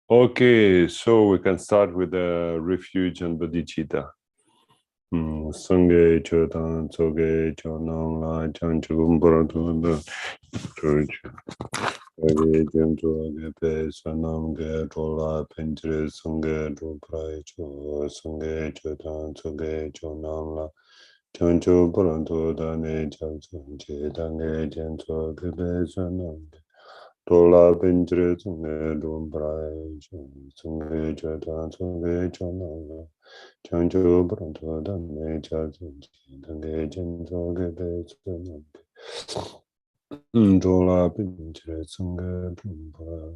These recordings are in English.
Okay, so we can start with the refuge and bodhicitta. Sangye chodan tsoge chonang la chanchugum paratunda chuchu. Age jemcho ge pe sanam ge chola penchre sangye choprai cho sangye chodan tsoge chonang la chanchu paratunda ne chanchung che dange jemcho ge pe sanam ge Tola pintre tsunge dumbrai tsunge chata tsunge chana chancho pranto dame cha tsunge dange chenzo gebe tsunge tola pintre tsunge dumbrai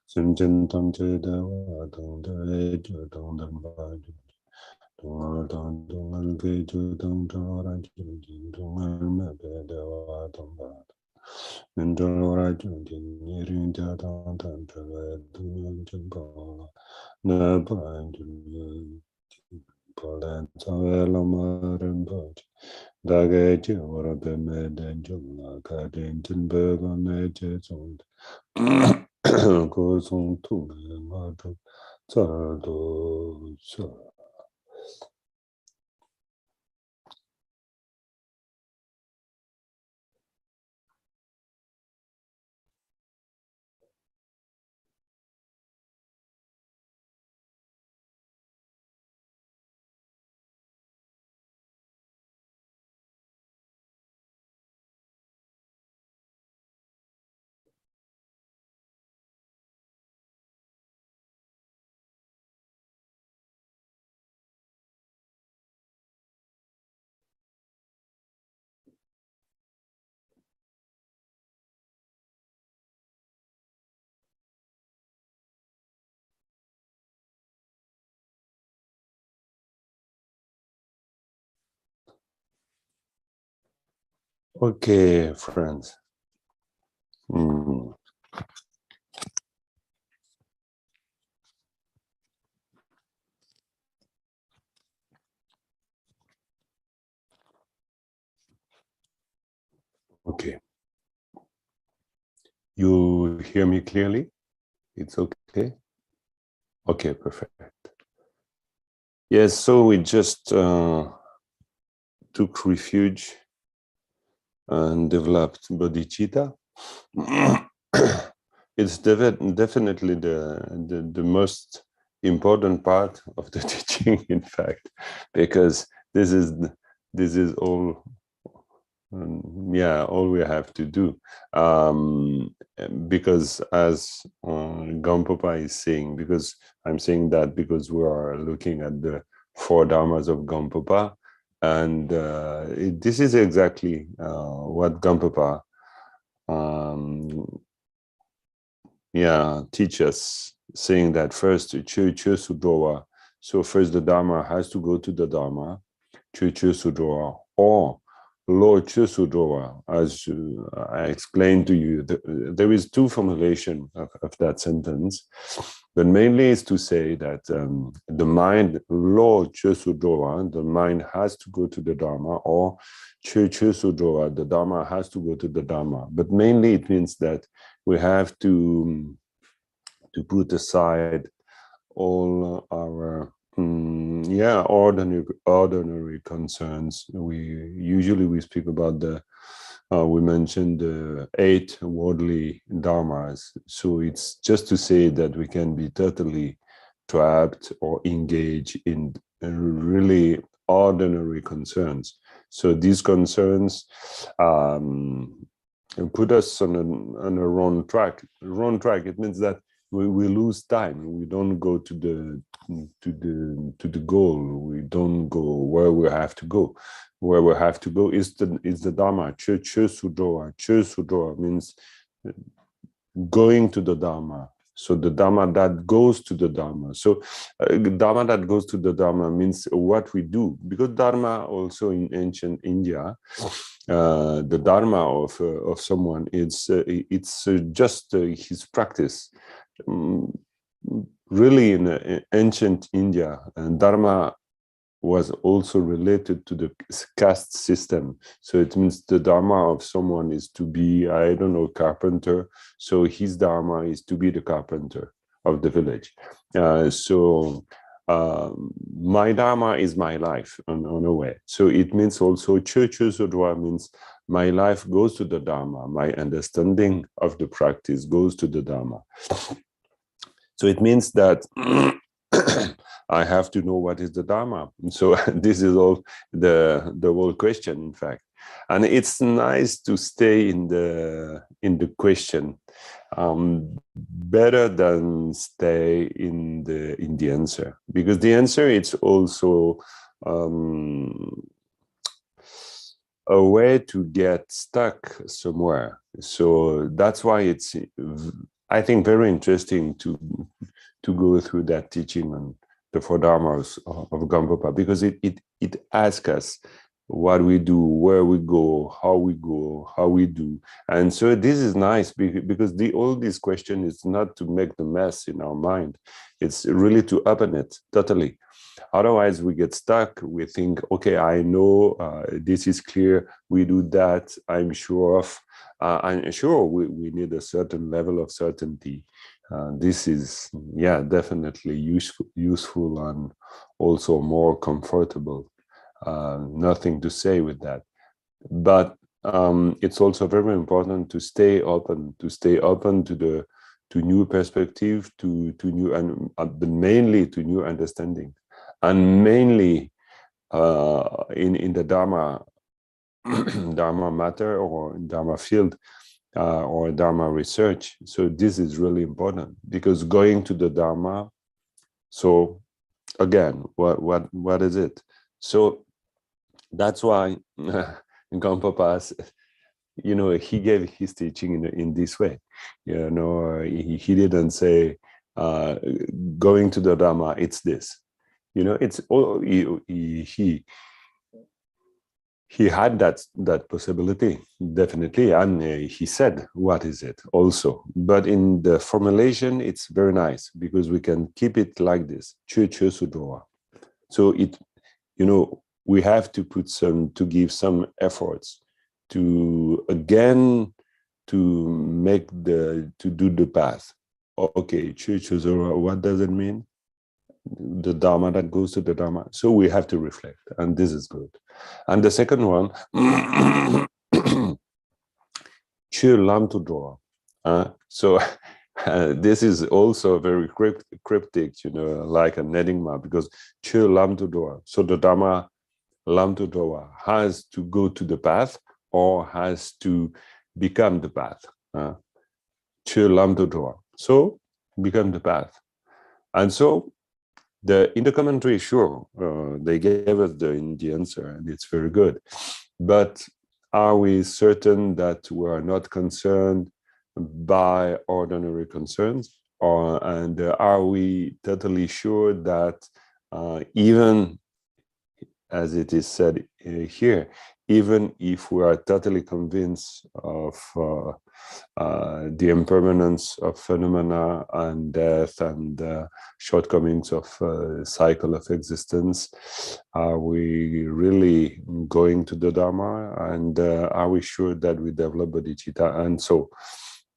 Sunchen tamche dewa tangde jo tang damba tungal tang tungal ke jo tang chara jin tungal mebe dewa tamba Mentor Jun Yirin Jatan Tantra Dunyan Chimpala Napan Jun Poland Savela Marimpoch Dage Chivara Bemeden Jumla Kadin Tinberg on Nature Zond Kosung Tuna Matu Sardo Sa. Okay, friends. Okay. You hear me clearly? It's okay? Okay, perfect. Yes, so we just took refuge and developed bodhicitta. It's definitely the most important part of the teaching, in fact, because this is all all we have to do, because as Gampapa is saying, because I'm saying that because we are looking at the four dharmas of Gampapa, and this is exactly what Gampapa teach us, saying that first Chu Sudrowa. So first the Dharma has to go to the Dharma, Chu Sudrowa, or Lord Chu Sudrowa, as I explained to you. There is two formulation of that sentence, but mainly is to say that the mind, Lord Chu Sudrowa, the mind has to go to the Dharma, or Chu Sudrowa, the Dharma has to go to the Dharma. But mainly it means that we have to put aside all our ordinary concerns. We speak about we mentioned the 8 worldly dharmas. So it's just to say that we can be totally trapped or engaged in really ordinary concerns. So these concerns put us on a wrong track. Wrong track. It means that we lose time. We don't go to the goal. We don't go where we have to go. Where we have to go is the Dharma. Chö Sudrowa. Chö Sudrowa means going to the Dharma. So the Dharma that goes to the Dharma. So Dharma that goes to the Dharma means what we do. Because Dharma also in ancient India, the Dharma of someone, it's just his practice. Really in ancient India, Dharma was also related to the caste system. So it means the Dharma of someone is to be, I don't know, carpenter. So his Dharma is to be the carpenter of the village. My Dharma is my life on a way. So it means also Chöchö Sodwa means my life goes to the Dharma. My understanding of the practice goes to the Dharma. So it means that I have to know what is the Dharma. So this is all the whole question, in fact. And it's nice to stay in the question, better than stay in the answer, because the answer it's also a way to get stuck somewhere. So that's why it's, I think, very interesting to go through that teaching on the four dharmas of Gampopa, because it asks us what we do, where we go, how we do. And so this is nice because all this question is not to make the mess in our mind. It's really to open it totally. Otherwise, we get stuck. We think, okay, I know, this is clear. We do that, I'm sure of. I'm sure we need a certain level of certainty. This is, yeah, definitely useful and also more comfortable. Nothing to say with that. But it's also very important to stay open to new perspective, to new, and mainly to new understanding. And mainly in the Dharma matter or Dharma field or Dharma research. So this is really important, because going to the Dharma, so again, what is it? So that's why Gampopa, he gave his teaching in this way. He didn't say going to the Dharma, it's this. It's all he had that possibility, definitely, and he said what is it also. But in the formulation, it's very nice, because we can keep it like this: Chöchö Sudrowa. So we have to give some efforts to do the path. Okay, Chöchö Sudrowa, what does it mean? The Dharma that goes to the Dharma. So we have to reflect, and this is good. And the second one, Chö Lam to draw. So this is also very cryptic, like an enigma, because Chö Lam to draw. So the Dharma Lam to draw has to go to the path or has to become the path. Chö Lam to draw. So become the path. And so in the commentary, sure, they gave us the answer, and it's very good. But are we certain that we are not concerned by ordinary concerns? And are we totally sure that even, as it is said here, even if we are totally convinced of the impermanence of phenomena and death and shortcomings of cycle of existence, are we really going to the Dharma? And are we sure that we develop bodhicitta? And so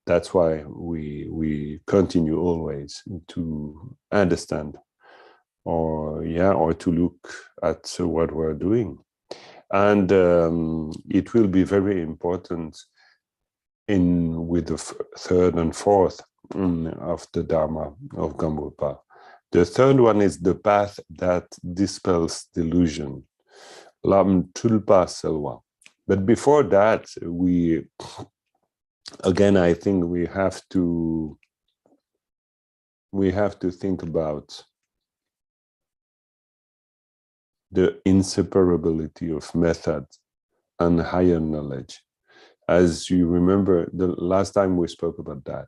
that's why we continue always to understand or to look at what we're doing. And it will be very important with the third and fourth of the Dharma of Gampopa. The third one is the path that dispels delusion, Lam Tulpa Selwa. But before that, I think we have to think about the inseparability of method and higher knowledge. As you remember, the last time we spoke about that,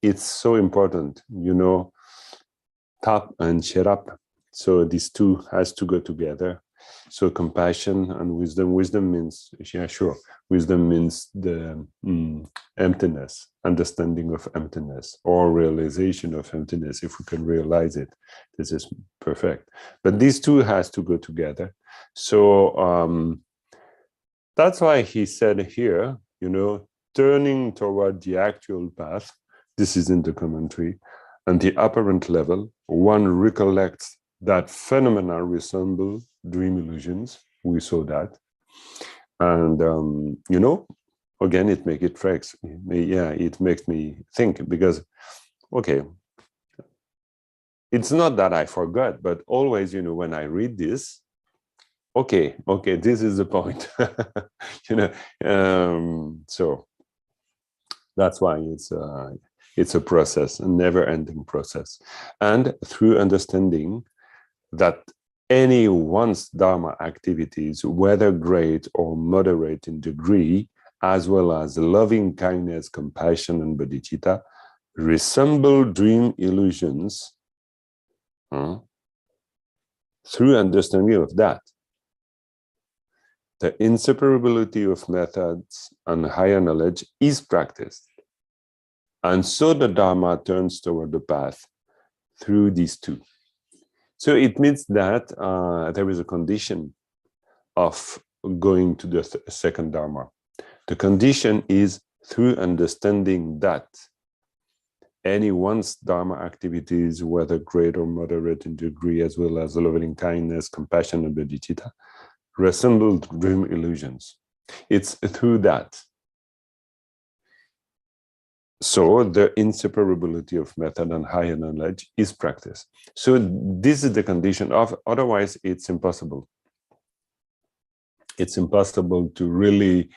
it's so important, tap and sherap. So these two has to go together. So compassion and wisdom. Wisdom means, yeah, sure. Wisdom means the emptiness, understanding of emptiness, or realization of emptiness. If we can realize it, this is perfect. But these two has to go together. So that's why he said here, you know, turning toward the actual path, this is in the commentary, and the apparent level, one recollects that phenomena resemble dream illusions. We saw that. And, you know, again, it makes me think, because, okay, it's not that I forgot, but always, you know, when I read this, okay, this is the point. You know, so that's why it's a process, a never-ending process. And through understanding that any one's Dharma activities, whether great or moderate in degree, as well as loving kindness, compassion, and bodhicitta, resemble dream illusions. Through understanding of that, the inseparability of methods and higher knowledge is practiced. And so the Dharma turns toward the path through these two. So it means that there is a condition of going to the second Dharma. The condition is through understanding that anyone's Dharma activities, whether great or moderate in degree, as well as loving kindness, compassion, and bodhicitta, resemble dream illusions. It's through that. So the inseparability of method and higher knowledge is practice. So this is the condition of, otherwise it's impossible. It's impossible to really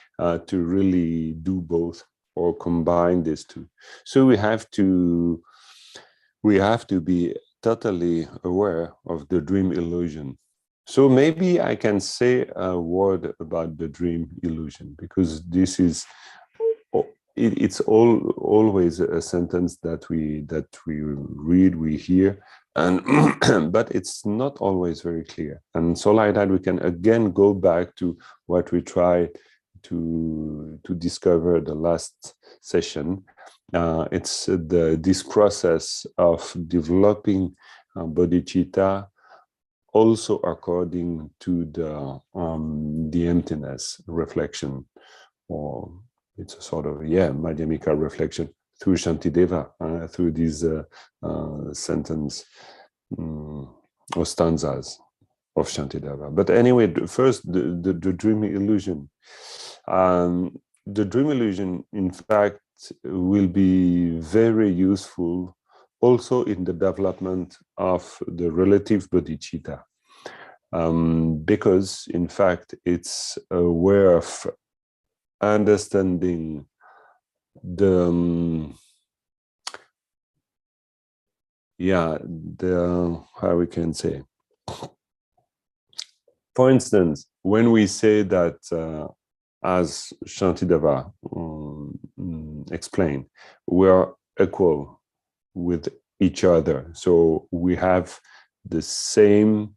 do both or combine these two. So we have to be totally aware of the dream illusion. So maybe I can say a word about the dream illusion, because this is, it's always a sentence that we read, we hear, and but it's not always very clear. And so like that, we can again go back to what we tried to discover the last session. It's this process of developing bodhicitta, also according to the emptiness reflection, or it's a sort of, Madhyamika reflection through Shantideva, through these sentence or stanzas of Shantideva. But anyway, first, the dream illusion. The dream illusion, in fact, will be very useful also in the development of the relative bodhicitta, because, in fact, it's a way of understanding how we can say. For instance, when we say that, as Shantideva explained, we are equal with each other. So we have the same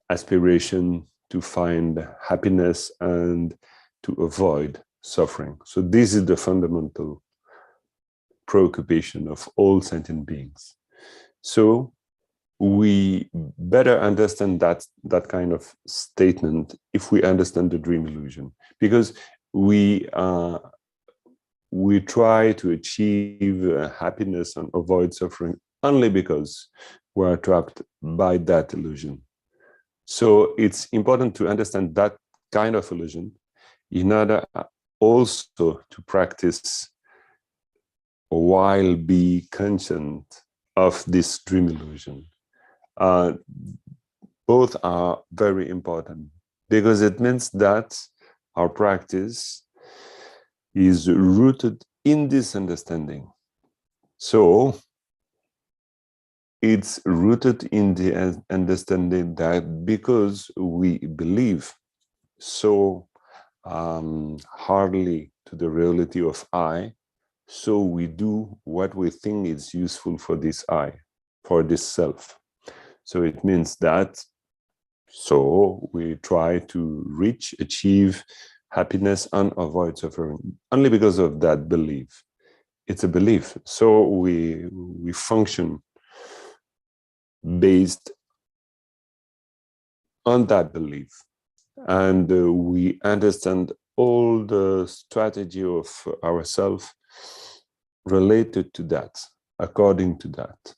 aspiration to find happiness and to avoid suffering. So this is the fundamental preoccupation of all sentient beings. So we better understand that kind of statement if we understand the dream illusion, because we try to achieve happiness and avoid suffering only because we're trapped by that illusion. So it's important to understand that kind of illusion in order also to practice while be conscient of this dream illusion. Both are very important, because it means that our practice is rooted in this understanding. So it's rooted in the understanding that because we believe so hardly to the reality of I, so we do what we think is useful for this I, for this self. So it means that So we try to reach, achieve happiness and avoid suffering only because of that belief. It's a belief. So we function based on that belief. And we understand all the strategy of ourselves related to that, according to that,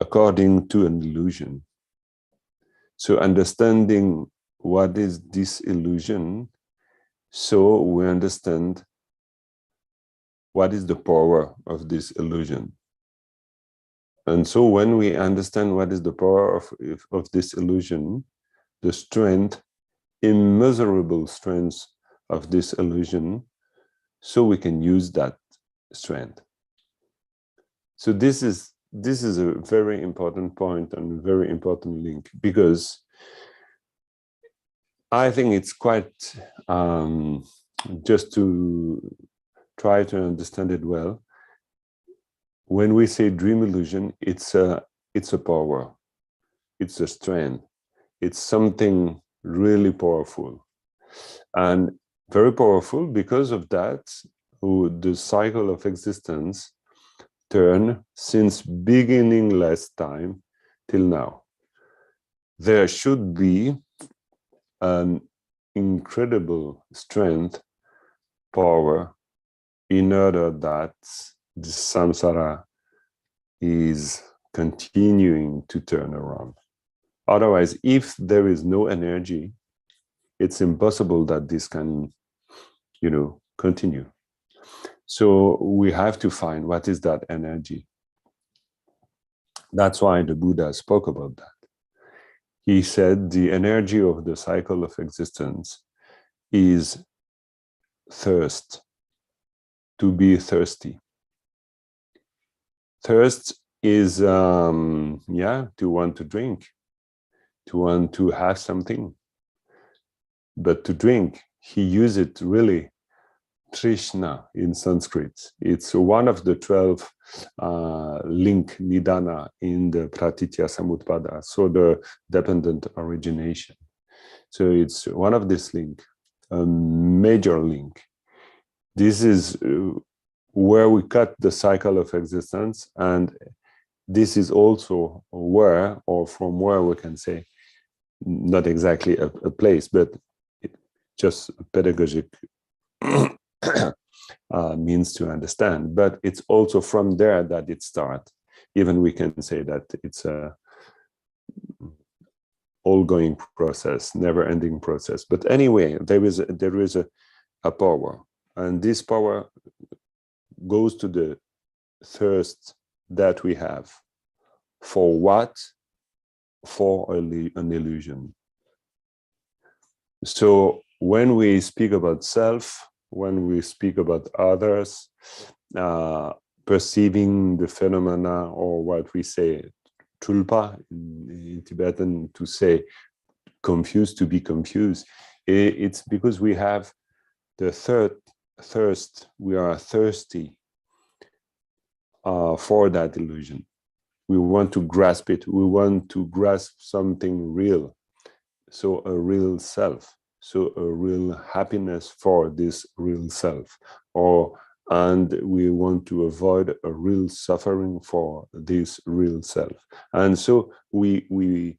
according to an illusion. So understanding what is this illusion, so we understand what is the power of this illusion. And so when we understand what is the power of this illusion, the strength, immeasurable strength of this illusion, so we can use that strength. So this is a very important point and a very important link, because I think it's quite, just to try to understand it well, when we say dream illusion, it's a power, it's a strength, it's something really powerful. And very powerful because of that, the cycle of existence turn since beginning last time till now. There should be an incredible strength, power, in order that the samsara is continuing to turn around. Otherwise, if there is no energy, it's impossible that this can, continue. So we have to find what is that energy. That's why the Buddha spoke about that. He said the energy of the cycle of existence is thirst, to be thirsty. Thirst is, to want to drink, to want to have something. But to drink, he used it really, Trishna in Sanskrit. It's one of the 12 link nidana in the Pratitya Samutpada, so the dependent origination. So it's one of this link, a major link. This is where we cut the cycle of existence, and this is also where, or from where we can say, not exactly a place, but just a pedagogic means to understand, but it's also from there that it starts. Even we can say that it's a ongoing process, never-ending process. But anyway, there is a power, and this power goes to the thirst that we have. For what? For an illusion. So when we speak about self, when we speak about others, perceiving the phenomena, or what we say, tulpa in Tibetan, to say confused, to be confused, it's because we have the thirst, we are thirsty for that illusion. We want to grasp it, we want to grasp something real, so a real self. So a real happiness for this real self, and we want to avoid a real suffering for this real self. And so we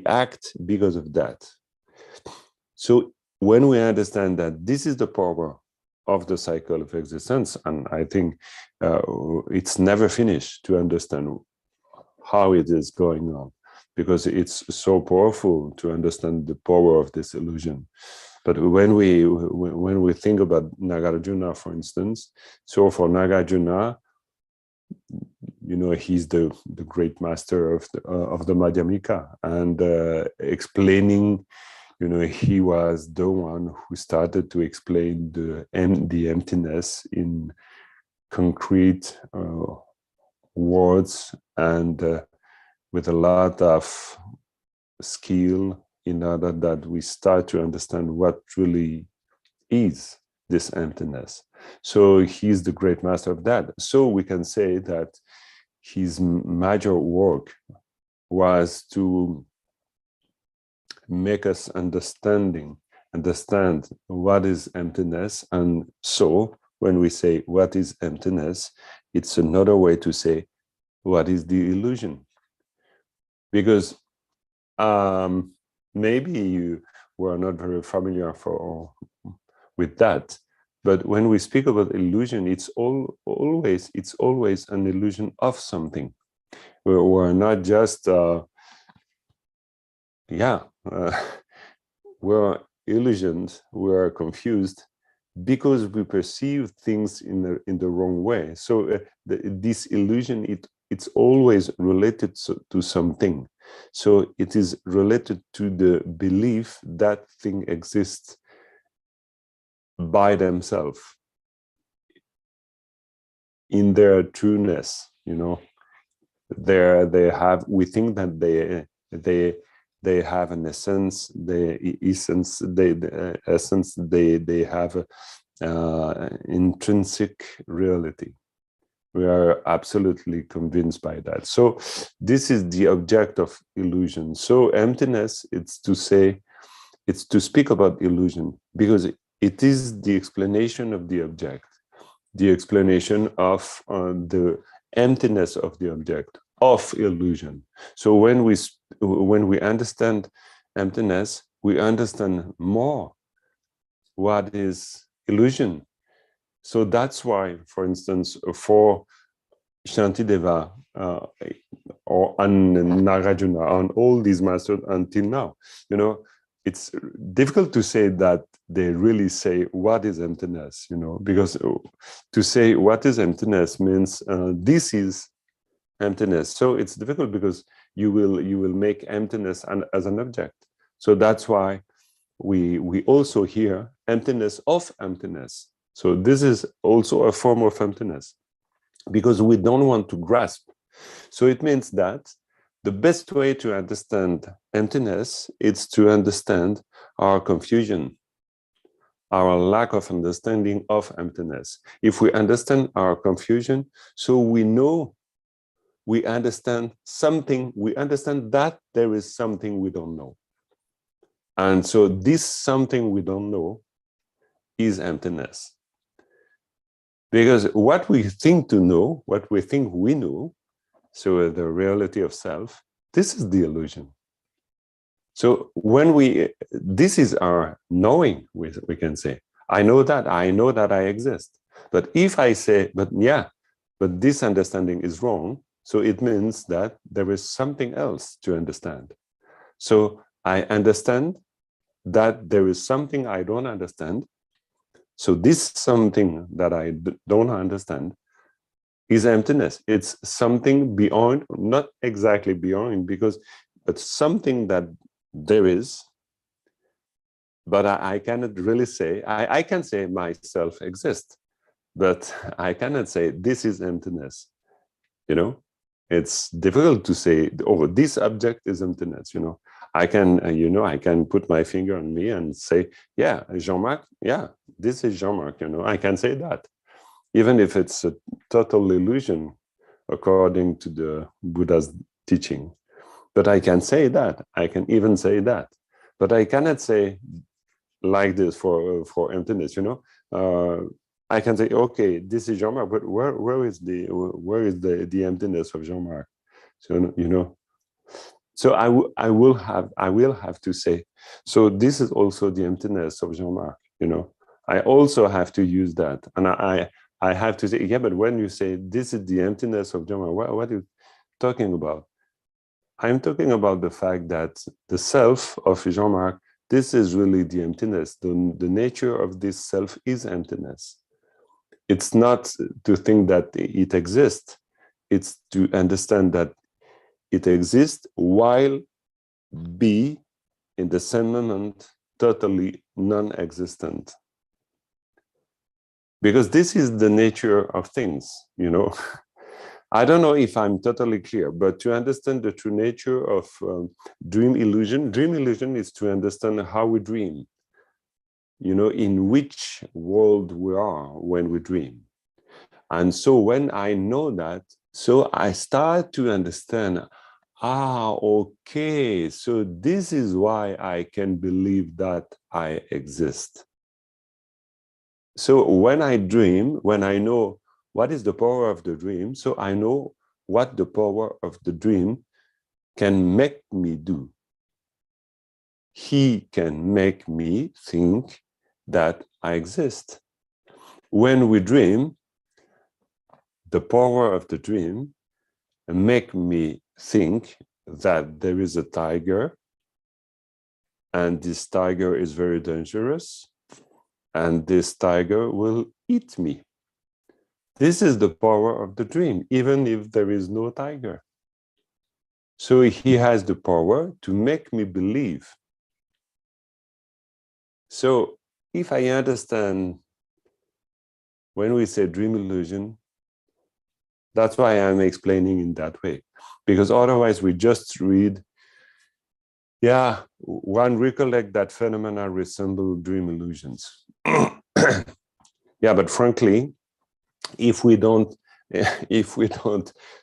act because of that. So when we understand that this is the power of the cycle of existence, and I think it's never finished to understand how it is going on, because it's so powerful to understand the power of this illusion. But when we think about Nagarjuna, for instance, so for Nagarjuna, he's the great master of the Madhyamika, and explaining, he was the one who started to explain the emptiness in concrete words, and with a lot of skill, in order that we start to understand what really is this emptiness. So he's the great master of that. So we can say that his major work was to make us understand what is emptiness. And so when we say what is emptiness, it's another way to say what is the illusion. Because maybe you were not very familiar with that, but when we speak about illusion, it's always an illusion of something. We're not just we're illusions, we're confused because we perceive things in the wrong way. So this illusion, it's always related to something. So it is related to the belief that thing exists by themselves in their trueness. We think that they have an essence, they have intrinsic reality. We are absolutely convinced by that. So this is the object of illusion. So emptiness, it's to speak about illusion, because it is the explanation of the object, the explanation of the emptiness of the object, of illusion. So when we understand emptiness, we understand more what is illusion. So that's why, for instance, for Shantideva or Nagarjuna, and all these masters until now, it's difficult to say that they really say what is emptiness, because to say what is emptiness means this is emptiness. So it's difficult because you will make emptiness as an object. So that's why we also hear emptiness of emptiness. So this is also a form of emptiness, because we don't want to grasp. So it means that the best way to understand emptiness is to understand our confusion, our lack of understanding of emptiness. If we understand our confusion, so we understand something, we understand that there is something we don't know. And so this something we don't know is emptiness. Because what we think to know, what we think we know, so the reality of self, this is the illusion. So this is our knowing, we can say, I know that I exist. But if I say, but this understanding is wrong, so it means that there is something else to understand. So I understand that there is something I don't understand. So this something that I don't understand is emptiness. It's something beyond, not exactly beyond, but something that there is, but I cannot really say, I can say myself exists, but I cannot say this is emptiness. It's difficult to say, oh, this object is emptiness. I can, I can put my finger on me and say, yeah, Jean-Marc, yeah, this is Jean-Marc, I can say that. Even if it's a total illusion, according to the Buddha's teaching. But I can say that, I can even say that. But I cannot say like this for emptiness, I can say, okay, this is Jean-Marc, but where is the emptiness of Jean-Marc? So, so I will have to say, so this is also the emptiness of Jean-Marc, I also have to use that. And I have to say, yeah, but when you say this is the emptiness of Jean-Marc, what are you talking about? I'm talking about the fact that the self of Jean-Marc, this is really the emptiness. The nature of this self is emptiness. It's not to think that it exists. It's to understand that it exists while be in the same moment totally non-existent. Because this is the nature of things, I don't know if I'm totally clear, but to understand the true nature of dream illusion is to understand how we dream, in which world we are when we dream. And so when I know that, so I start to understand okay, so this is why I can believe that I exist. So when I dream, when I know what is the power of the dream, so I know what the power of the dream can make me do. He can make me think that I exist. When we dream, the power of the dream make me think that there is a tiger, and this tiger is very dangerous, and this tiger will eat me. This is the power of the dream, even if there is no tiger. So he has the power to make me believe. So if I understand when we say dream illusion, that's why I'm explaining in that way. Because otherwise we just read, yeah, one recollect that phenomena resemble dream illusions. Yeah, but frankly, if we don't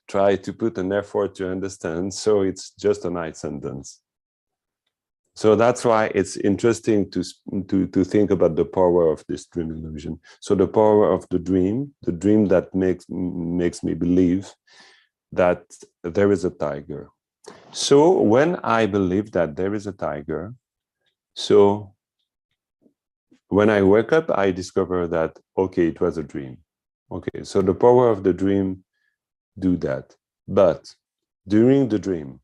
try to put an effort to understand, so it's just a nice sentence. So that's why it's interesting to think about the power of this dream illusion. So the power of the dream that makes me believe that there is a tiger. So when I believe that there is a tiger, so when I wake up, I discover that, okay, it was a dream. Okay, so the power of the dream do that. But during the dream,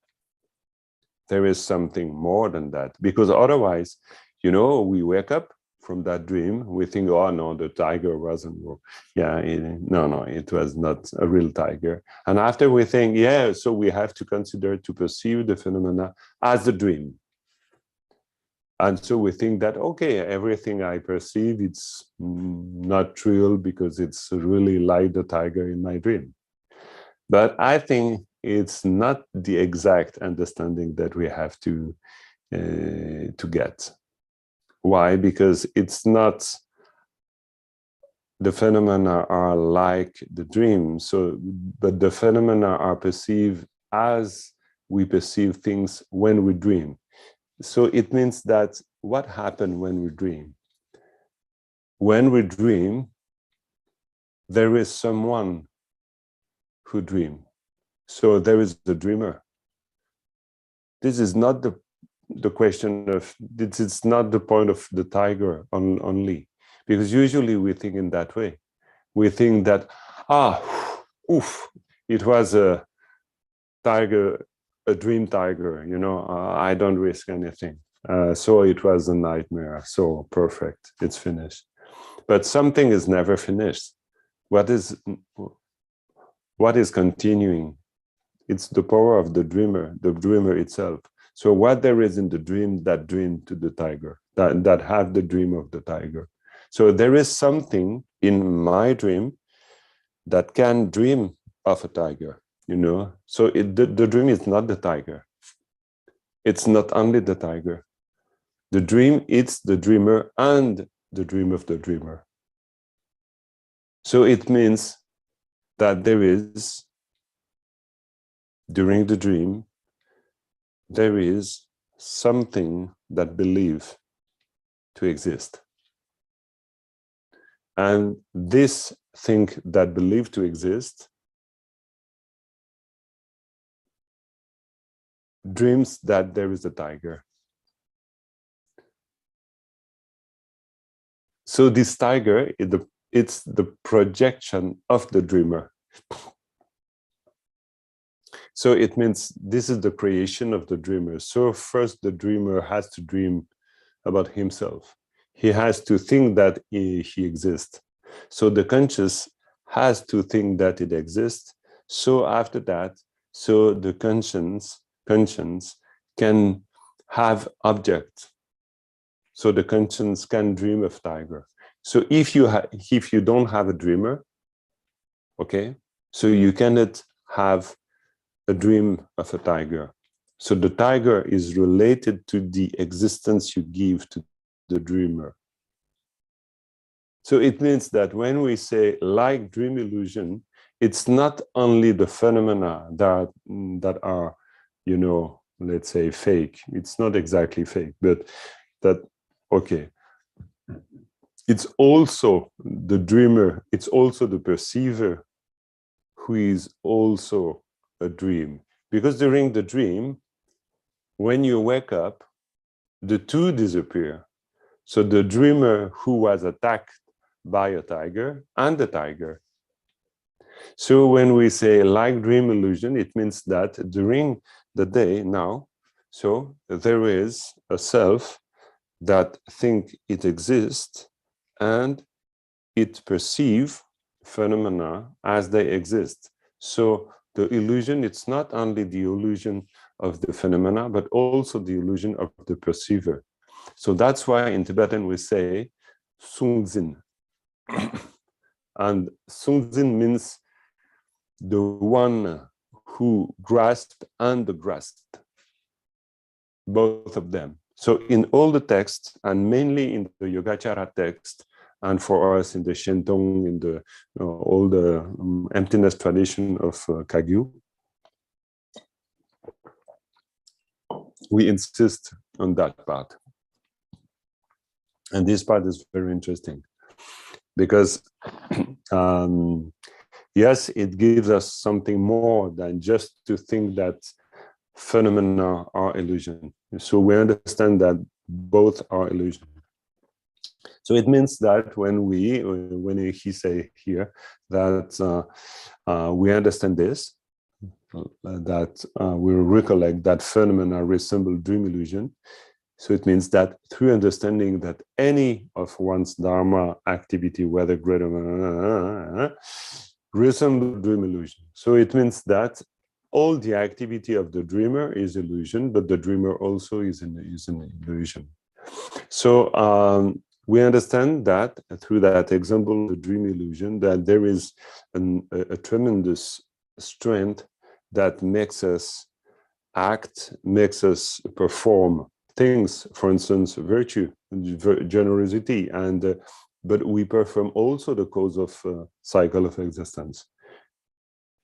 there is something more than that, because otherwise, you know, we wake up from that dream, we think, oh no, the tiger wasn't, yeah, no, it was not a real tiger. And after we think, yeah, so we have to consider to perceive the phenomena as a dream. And so we think that, okay, everything I perceive, it's not real because it's really like the tiger in my dream. But I think it's not the exact understanding that we have to get. Why? Because it's not, the phenomena are like the dream. So, but the phenomena are perceived as we perceive things when we dream. So it means that what happened when we dream? When we dream, there is someone who dreams. So there is the dreamer. This is not the question of, this is not the point of the tiger only, because usually we think in that way. We think that, oof, it was a tiger, a dream tiger, you know, I don't risk anything. So it was a nightmare, so perfect, it's finished. But something is never finished. What is continuing? It's the power of the dreamer itself. So what there is in the dream, that dream to the tiger, that have the dream of the tiger. So there is something in my dream that can dream of a tiger, you know. So the dream is not the tiger. It's not only the tiger. The dream, it's the dreamer and the dream of the dreamer. So it means that there is, during the dream, there is something that believes to exist. And this thing that believes to exist dreams that there is a tiger. So this tiger, it's the projection of the dreamer. So it means this is the creation of the dreamer. So first the dreamer has to dream about himself. He has to think that he exists. So the conscious has to think that it exists. So after that, so the conscience can have object. So the conscience can dream of tiger. So if you don't have a dreamer, okay, so you cannot have a dream of a tiger. So the tiger is related to the existence you give to the dreamer. So it means that when we say like dream illusion, it's not only the phenomena that are you know, let's say fake. It's not exactly fake, but that, okay. It's also the dreamer, it's also the perceiver who is also a dream. Because during the dream, when you wake up, the two disappear. So the dreamer who was attacked by a tiger and the tiger. So when we say like dream illusion, it means that during the day now, so there is a self that think it exists and it perceive phenomena as they exist. So the illusion, it's not only the illusion of the phenomena, but also the illusion of the perceiver. So that's why in Tibetan we say Sungzin. And Sungzin means the one who grasped and the grasped, both of them. So in all the texts, and mainly in the Yogacara text, and for us in the Shentong, in the all the emptiness tradition of Kagyu, we insist on that part. And this part is very interesting because yes, it gives us something more than just to think that phenomena are illusion. So we understand that both are illusion. So it means that when he say here that we understand this, that we recollect that phenomena resemble dream illusion. So it means that through understanding that any of one's Dharma activity, whether great or resemble dream illusion. So it means that all the activity of the dreamer is illusion, but the dreamer also is an illusion. So we understand that through that example, the dream illusion, that there is a tremendous strength that makes us act, makes us perform things, for instance, virtue, generosity, and but we perform also the cause of cycle of existence.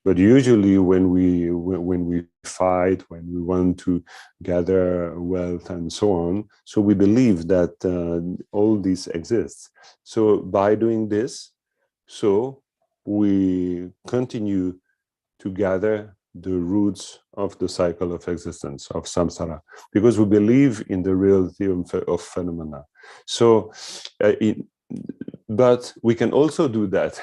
But usually when we fight, when we want to gather wealth and so on, so we believe that all this exists. So by doing this, so we continue to gather the roots of the cycle of existence, of samsara, because we believe in the reality of phenomena. So, but we can also do that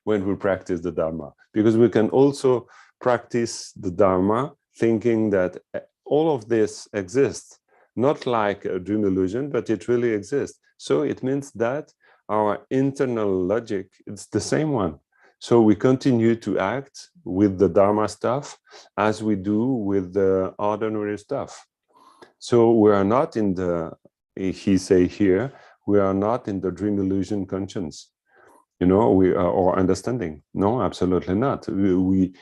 when we practice the Dharma, because we can also practice the Dharma thinking that all of this exists, not like a dream illusion, but it really exists. So it means that our internal logic, it's the same one. So we continue to act with the Dharma stuff as we do with the ordinary stuff. So we are not in the, he say here, we are not in the dream illusion conscience, you know, we are, or understanding. No, absolutely not. We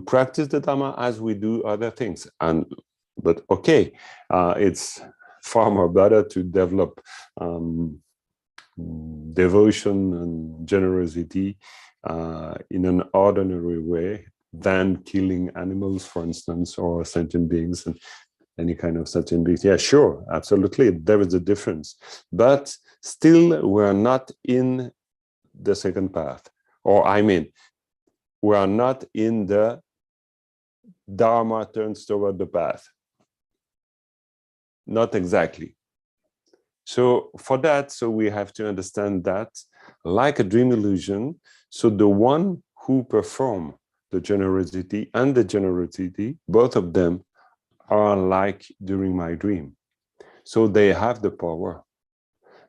practice the Dharma as we do other things. But okay, it's far more better to develop devotion and generosity in an ordinary way than killing animals, for instance, or sentient beings and any kind of sentient beings. Yeah, sure, absolutely, there is a difference. But still, we're not in the second path. Or I mean, we are not in the Dharma turns toward the path. Not exactly. So for that, so we have to understand that like a dream illusion, so the one who perform the generosity and the generosity, both of them are like during my dream. So they have the power.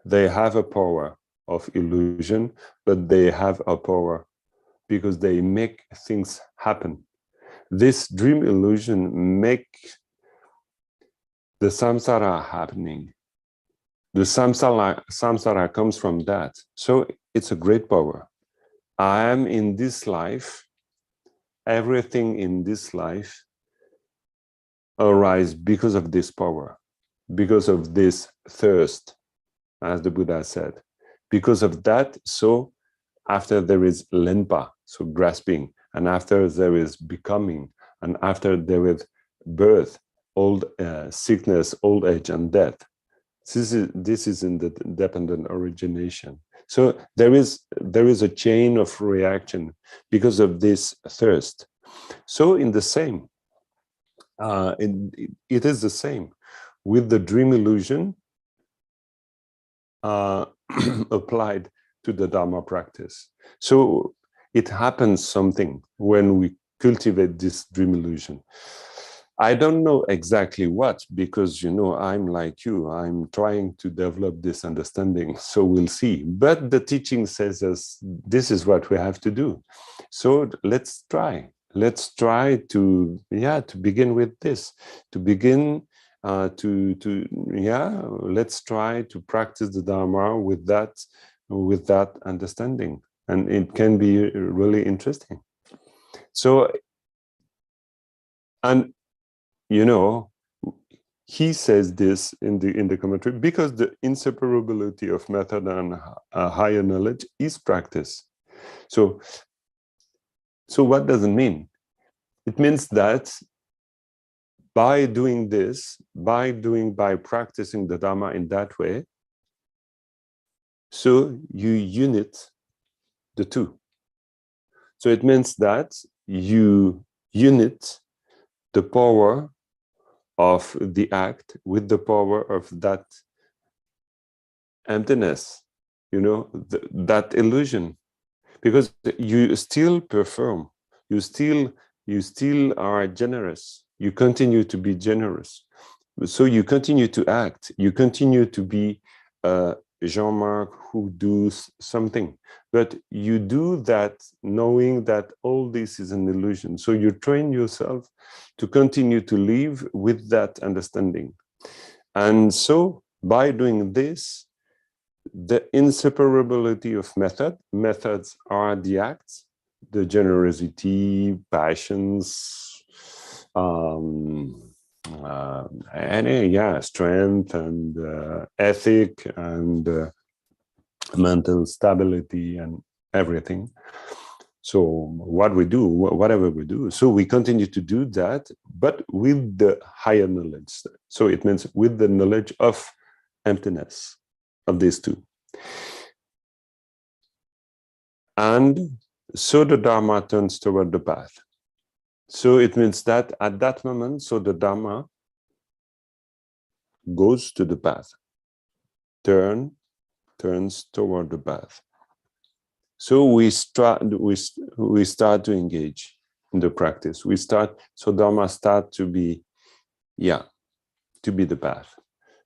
They have a power of illusion, but they have a power because they make things happen. This dream illusion make the samsara happening. The samsara comes from that. So it's a great power. I am in this life, everything in this life arises because of this power, because of this thirst, as the Buddha said. Because of that, so after there is lenpa, so grasping, and after there is becoming, and after there is birth, old sickness, old age, and death. This is in the dependent origination. So there is a chain of reaction because of this thirst. So in the same, it is the same with the dream illusion applied to the Dharma practice. So it happens something when we cultivate this dream illusion. I don't know exactly what, because, you know, I'm like you, I'm trying to develop this understanding, so we'll see. But the teaching says us, this is what we have to do. So let's try. Let's try to begin with this, to begin let's try to practice the Dharma with that understanding. And it can be really interesting. So, and you know, he says this in the commentary, because the inseparability of method and higher knowledge is practice. So what does it mean? It means that by doing this, by practicing the Dharma in that way, so you unite the two. So it means that you unite the power of the act with the power of that emptiness, you know, that illusion, because you still perform, you still are generous, you continue to be generous, so you continue to act, you continue to be Jean-Marc who does something, but you do that knowing that all this is an illusion. So you train yourself to continue to live with that understanding. And so by doing this, the inseparability of methods are the acts, the generosity, passions, strength and ethic and mental stability and everything. So what we do, whatever we do, so we continue to do that, but with the higher knowledge. So it means with the knowledge of emptiness, of these two. And so the Dharma turns toward the path. So it means that at that moment, so the Dharma goes to the path, turns toward the path. So we start to engage in the practice. So Dharma start to be the path.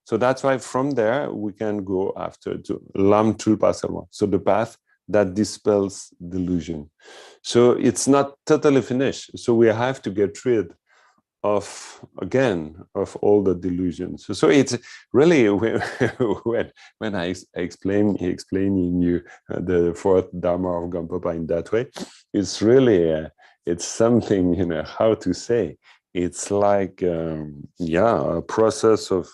So that's why from there we can go after to Lam Tulpa Salwa. So the path that dispels delusion. So it's not totally finished. So we have to get rid of all the delusions. So it's really when I explaining you the fourth Dharma of Gampopa in that way, it's really it's something, you know, how to say. It's like a process of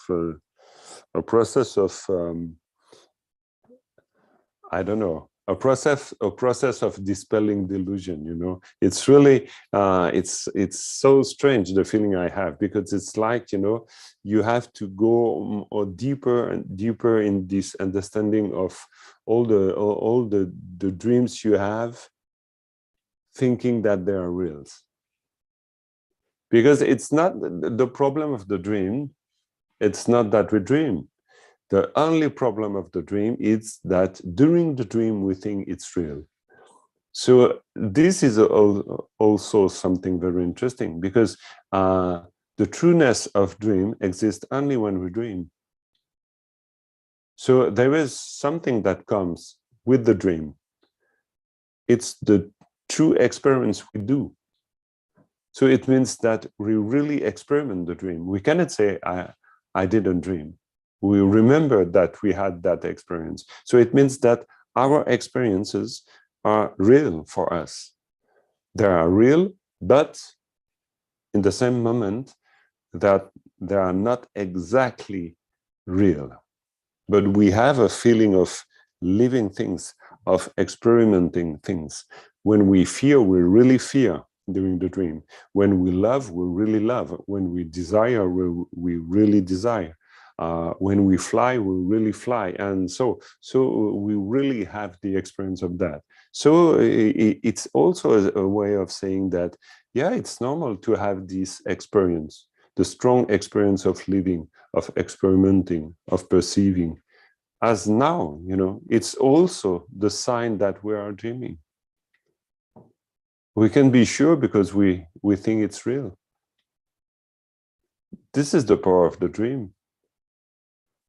I don't know, a process of dispelling delusion. You know, it's really it's so strange, the feeling I have, because it's like, you know, you have to go deeper and deeper in this understanding of all the dreams you have, thinking that they are real. Because it's not the problem of the dream. It's not that we dream. The only problem of the dream is that during the dream we think it's real. So this is also something very interesting, because the trueness of dream exists only when we dream. So there is something that comes with the dream. It's the true experience we do. So it means that we really experiment the dream. We cannot say, I didn't dream. We remember that we had that experience. So it means that our experiences are real for us. They are real, but in the same moment that they are not exactly real. But we have a feeling of living things, of experimenting things. When we fear, we really fear. during the dream. When we love, we really love. When we desire, we really desire. When we fly, we really fly. And so we really have the experience of that. So it's also a way of saying that, yeah, it's normal to have this experience, the strong experience of living, of experimenting, of perceiving. As now, it's also the sign that we are dreaming. We can be sure because we think it's real. This is the power of the dream.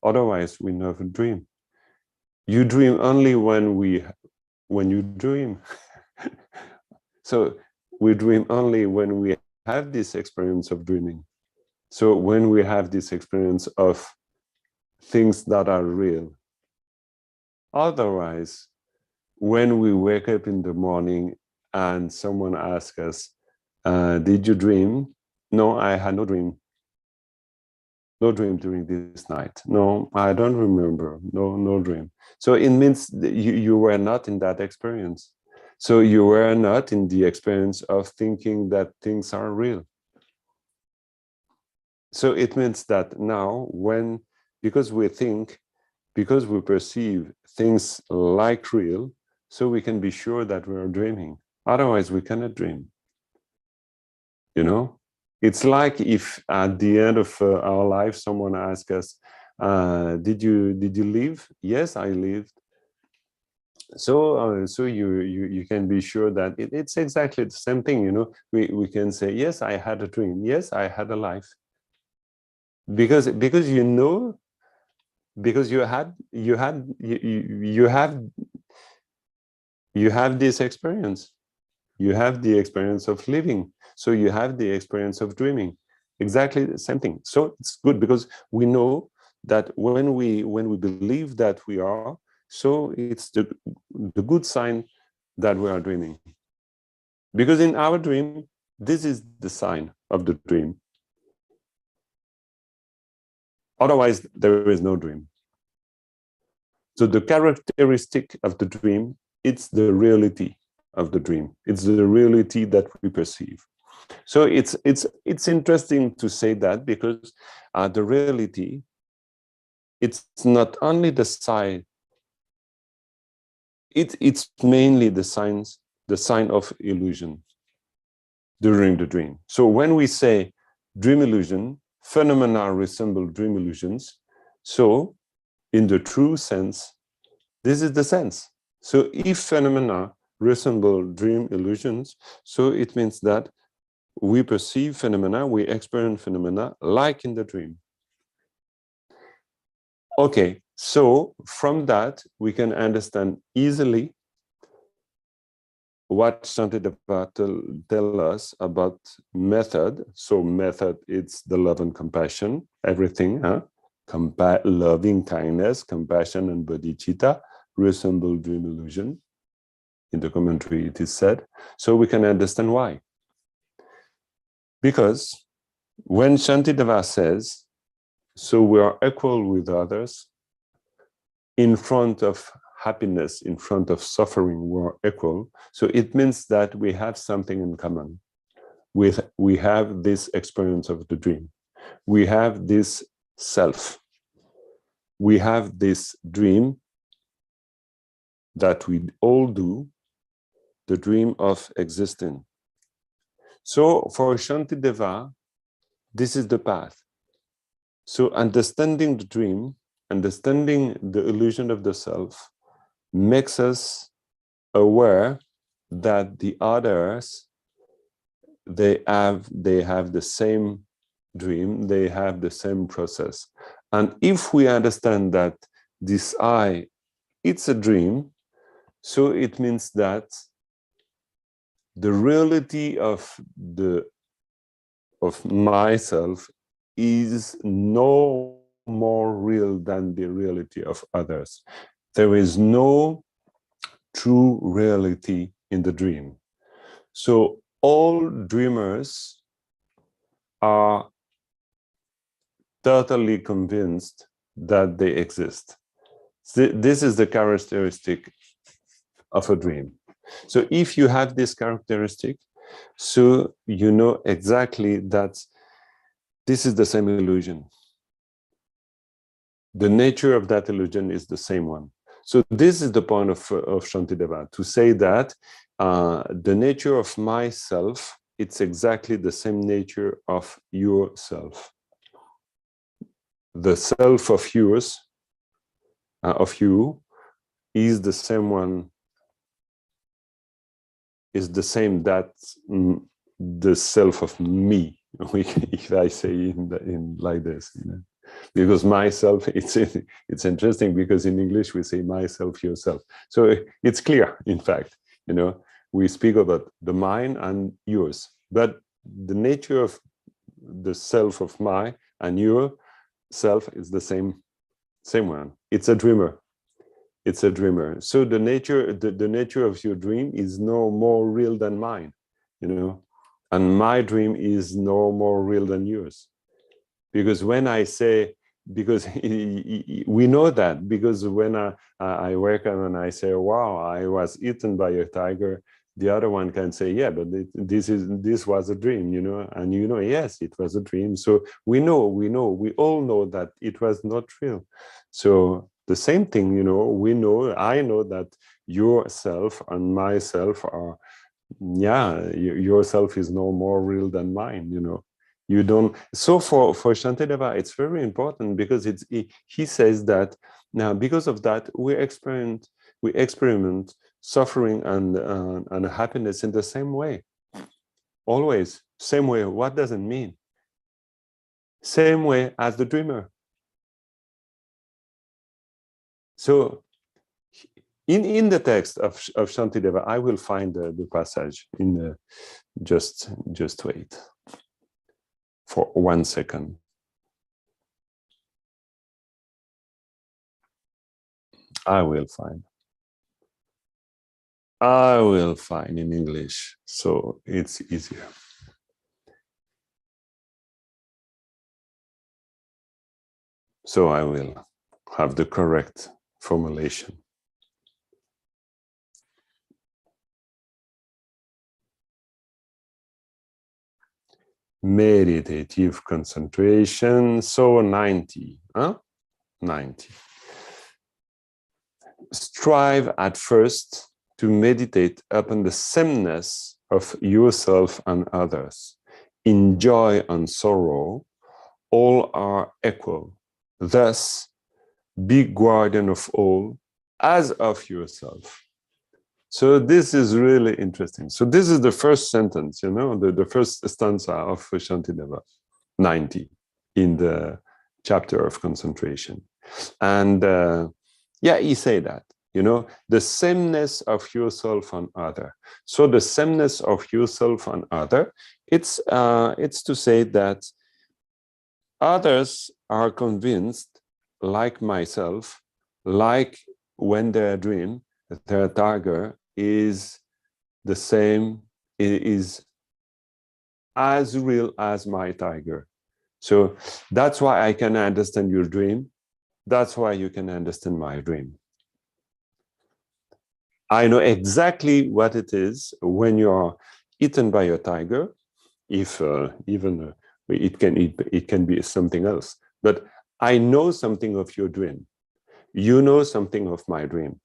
Otherwise, we never dream. You dream only when you dream. So we dream only when we have this experience of dreaming. So when we have this experience of things that are real. Otherwise, when we wake up in the morning and someone asks us, did you dream? No, I had no dream. No dream during this night. No, I don't remember. No dream. So it means that you were not in that experience. So you were not in the experience of thinking that things are real. So it means that now because we think, because we perceive things like real, so we can be sure that we are dreaming. Otherwise, we cannot dream. It's like if at the end of our life, someone asks us, did you live? Yes, I lived. So you can be sure that it's exactly the same thing. We can say, yes, I had a dream. Yes, I had a life. Because because you have this experience. You have the experience of living. So you have the experience of dreaming. Exactly the same thing. So it's good because we know that when we believe that we are, so it's the good sign that we are dreaming. Because in our dream, this is the sign of the dream. Otherwise, there is no dream. So the characteristic of the dream, it's the reality of the dream. It's the reality that we perceive. So it's interesting to say that because the reality, it's not only the sign, it's mainly the sign of illusion during the dream. So when we say dream illusion, phenomena resemble dream illusions. So in the true sense, this is the sense. So if phenomena resemble dream illusions, so it means that we perceive phenomena, we experience phenomena like in the dream. Okay, so from that, we can understand easily what Shantideva tell us about method. So method, it's the love and compassion, everything, loving kindness, compassion, and bodhicitta resemble dream illusion. In the commentary, it is said. So we can understand why. Because when Shantideva says, so we are equal with others, in front of happiness, in front of suffering, we are equal. So it means that we have something in common. We have this experience of the dream. We have this self. We have this dream that we all do, the dream of existing. So for Shantideva, this is the path. So understanding the dream, understanding the illusion of the self, makes us aware that the others, they have the same dream, they have the same process. And if we understand that this I, it's a dream, so it means that the reality of myself is no more real than the reality of others. There is no true reality in the dream. So all dreamers are totally convinced that they exist. This is the characteristic of a dream. So if you have this characteristic, So you know exactly that this is the same illusion. The nature of that illusion is the same one. So this is the point of Shantideva, to say that the nature of myself, it's exactly the same nature of yourself. The self of yours, of you, is the same one, is the same that the self of me, if I say in like this, you know? Because myself, it's interesting because in English we say myself, yourself. So it's clear, in fact, you know, we speak about the mine and yours, but the nature of the self of my and your self is the same one. It's a dreamer. It's a dreamer. So the nature of your dream is no more real than mine, you know, and my dream is no more real than yours. Because when I say, because we know that, because when I wake up and I say, wow, I was eaten by a tiger, the other one can say, yeah, but this was a dream, you know, and you know, yes, it was a dream. So we all know that it was not real. So the same thing, you know, I know that yourself and myself are, yeah, yourself is no more real than mine, you know. You don't. So for Shantideva, it's very important because he says that now because of that we experiment suffering and happiness in the same way, always same way. What does it mean? Same way as the dreamer. So in the text of Shantideva, I will find the passage in the, just wait for 1 second. I will find in English, so it's easier. So I will have the correct formulation. Meditative concentration, so 90, huh? 90. Strive at first to meditate upon the sameness of yourself and others. In joy and sorrow, all are equal. Thus, be guardian of all as of yourself. So this is really interesting. So this is the first sentence, you know, the first stanza of Shantideva, 90, in the chapter of concentration. And yeah, he say that, you know, the sameness of yourself and other. So the sameness of yourself and other, it's to say that others are convinced, like myself, like when their dream, their tiger is the same, is as real as my tiger. So that's why I can understand your dream. That's why you can understand my dream. I know exactly what it is when you're eaten by a tiger, if even it can be something else. But I know something of your dream. You know something of my dream.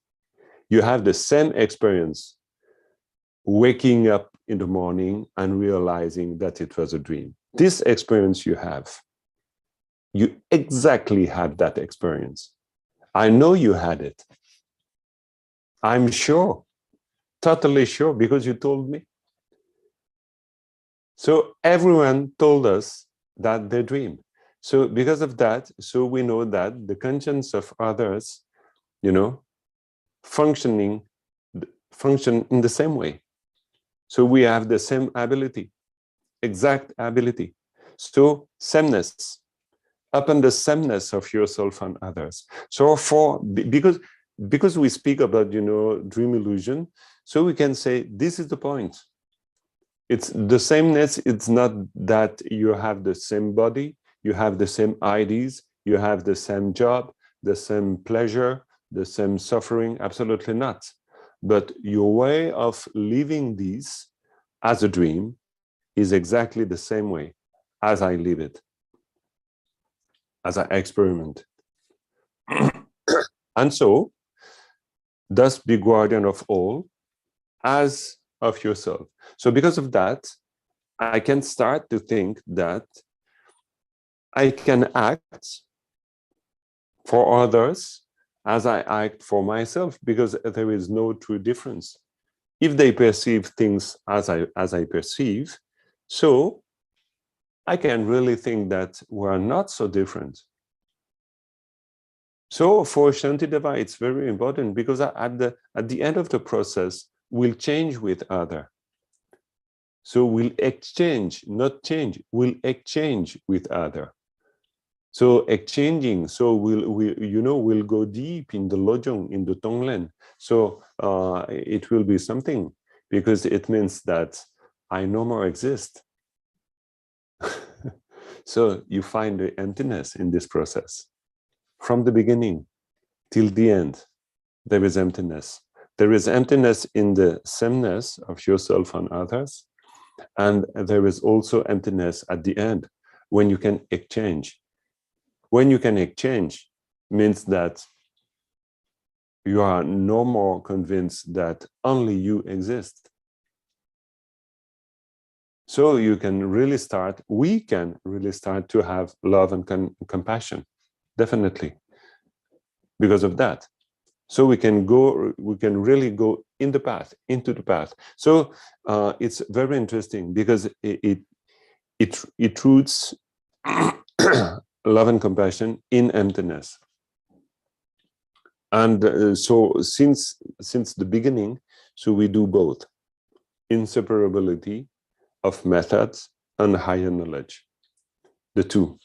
You have the same experience waking up in the morning and realizing that it was a dream. This experience you have, you exactly had that experience. I know you had it. I'm sure, totally sure, because you told me. So everyone told us that they dream. So because of that, so we know that the conscience of others, you know, function in the same way. So we have the same ability, exact ability. So sameness, upon the sameness of yourself and others. So because we speak about, you know, dream illusion, so we can say this is the point. It's the sameness. It's not that you have the same body, you have the same ideas, you have the same job, the same pleasure, the same suffering. Absolutely not. But your way of living these as a dream is exactly the same way as I live it, as I experiment. And so, thus be guardian of all as of yourself. So because of that, I can start to think that I can act for others as I act for myself, because there is no true difference. If they perceive things as I perceive, so I can really think that we're not so different. So for Shantideva, it's very important, because at the end of the process, we'll change with other. So we'll exchange, not change, we'll exchange with other. So exchanging, so we'll go deep in the Lojong, in the Tonglen. So it will be something, because it means that I no more exist. So you find the emptiness in this process. From the beginning till the end, there is emptiness. There is emptiness in the sameness of yourself and others. And there is also emptiness at the end, when you can exchange. When you can exchange means that you are no more convinced that only you exist. So you can really start, we can really start to have love and compassion, definitely, because of that. So we can really go in the path, into the path. So it's very interesting, because it roots love and compassion in emptiness. And so since the beginning, so we do both, inseparability of methods and higher knowledge, the two.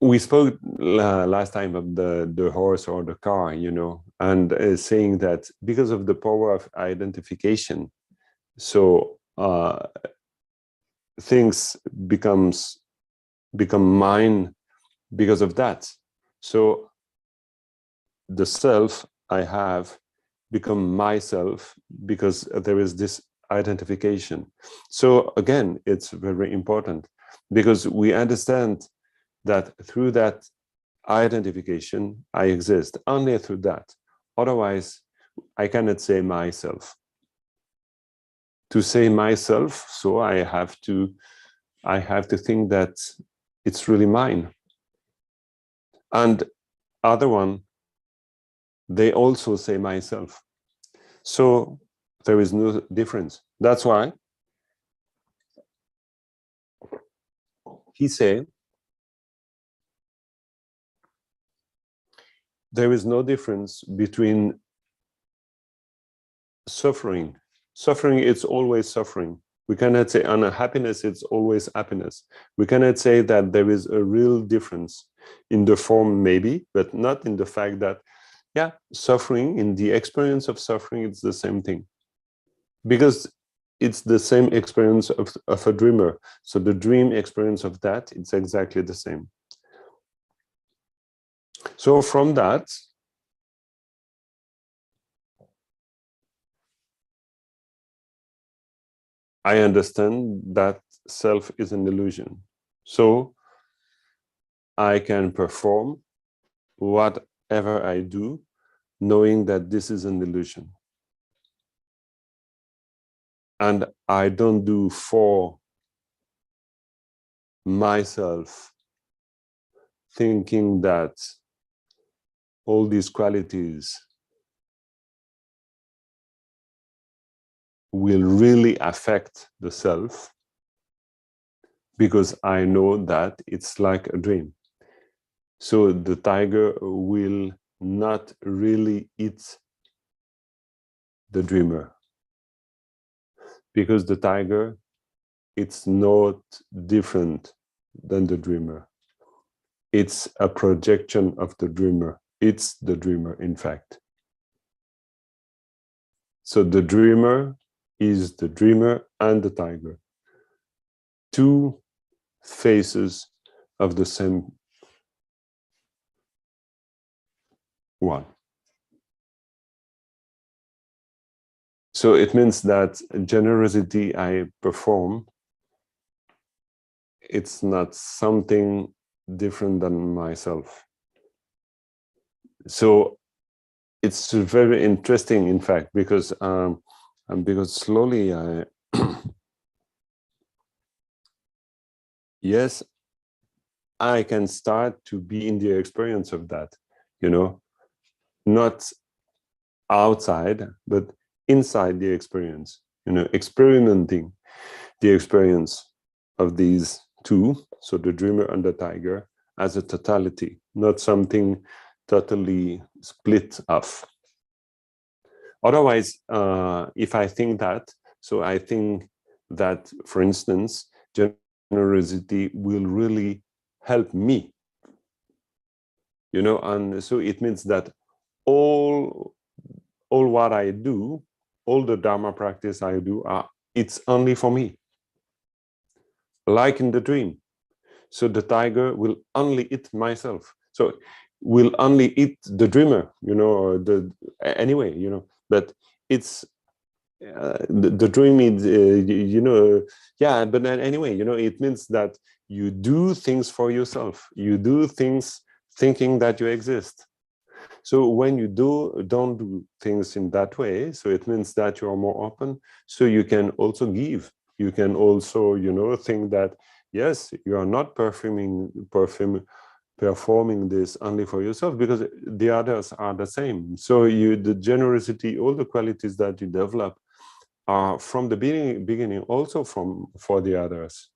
We spoke last time of the horse or the car, and saying that because of the power of identification, so things become mine because of that. So the self I have become myself because there is this identification. So again, it's very important, because we understand that through that identification, I exist only through that. Otherwise, I cannot say myself. To say myself, so I have to think that it's really mine. And other one, they also say myself. So there is no difference. That's why he said, there is no difference between suffering. Suffering, it's always suffering. We cannot say unhappiness, it's always happiness. We cannot say that there is a real difference in the form, maybe, but not in the fact that, yeah, suffering, in the experience of suffering, it's the same thing. Because it's the same experience of a dreamer. So the dream experience of that, it's exactly the same. So from that, I understand that self is an illusion. So I can perform whatever I do, knowing that this is an illusion. And I don't do for myself, thinking that all these qualities will really affect the self, because I know that it's like a dream. So the tiger will not really eat the dreamer, because the tiger, it's not different than the dreamer. It's a projection of the dreamer. It's the dreamer, in fact. So the dreamer is the dreamer and the tiger. Two faces of the same one. So it means that generosity I perform, it's not something different than myself. So it's very interesting, in fact, because slowly I yes, I can start to be in the experience of that, you know, not outside, but inside the experience, you know, experimenting the experience of these two, so the dreamer and the tiger, as a totality, not something totally split off. Otherwise, if I think that, so I think that, for instance, generosity will really help me, you know, and so it means that all what I do, all the Dharma practice I do, it's only for me, like in the dream. So the tiger will only eat myself. So will only eat the dreamer, you know, or anyway, you know. But it's the dream is, you know, yeah. But then anyway, you know, it means that you do things for yourself. You do things thinking that you exist. So when you don't do things in that way, so it means that you are more open. So you can also give. You can also, you know, think that yes, you are not performing this only for yourself, because the others are the same. So the generosity, all the qualities that you develop are from the beginning also for the others.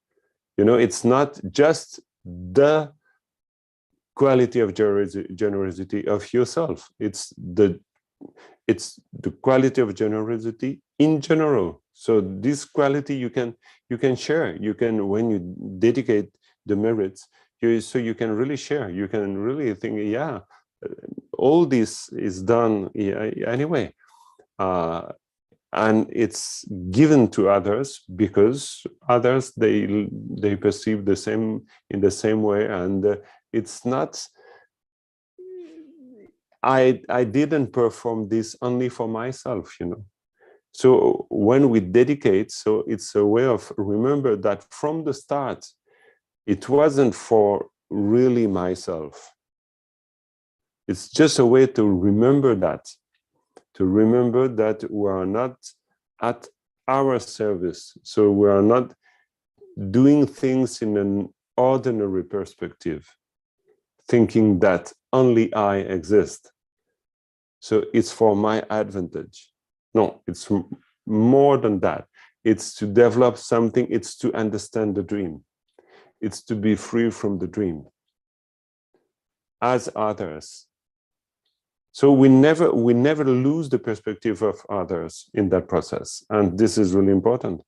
You know, it's not just the quality of generosity of yourself. It's the quality of generosity in general. So this quality you can share. You can, when you dedicate the merits, so you can really share. You can really think, yeah, all this is done anyway, and it's given to others because others they perceive the same in the same way, and it's not. I didn't perform this only for myself, you know. So when we dedicate, so it's a way of remember that from the start, it wasn't for really myself. It's just a way to remember that we are not at our service. So we are not doing things in an ordinary perspective, thinking that only I exist. So it's for my advantage. No, it's more than that. It's to develop something. It's to understand the dream. It's to be free from the dream as others. So we never lose the perspective of others in that process. And this is really important.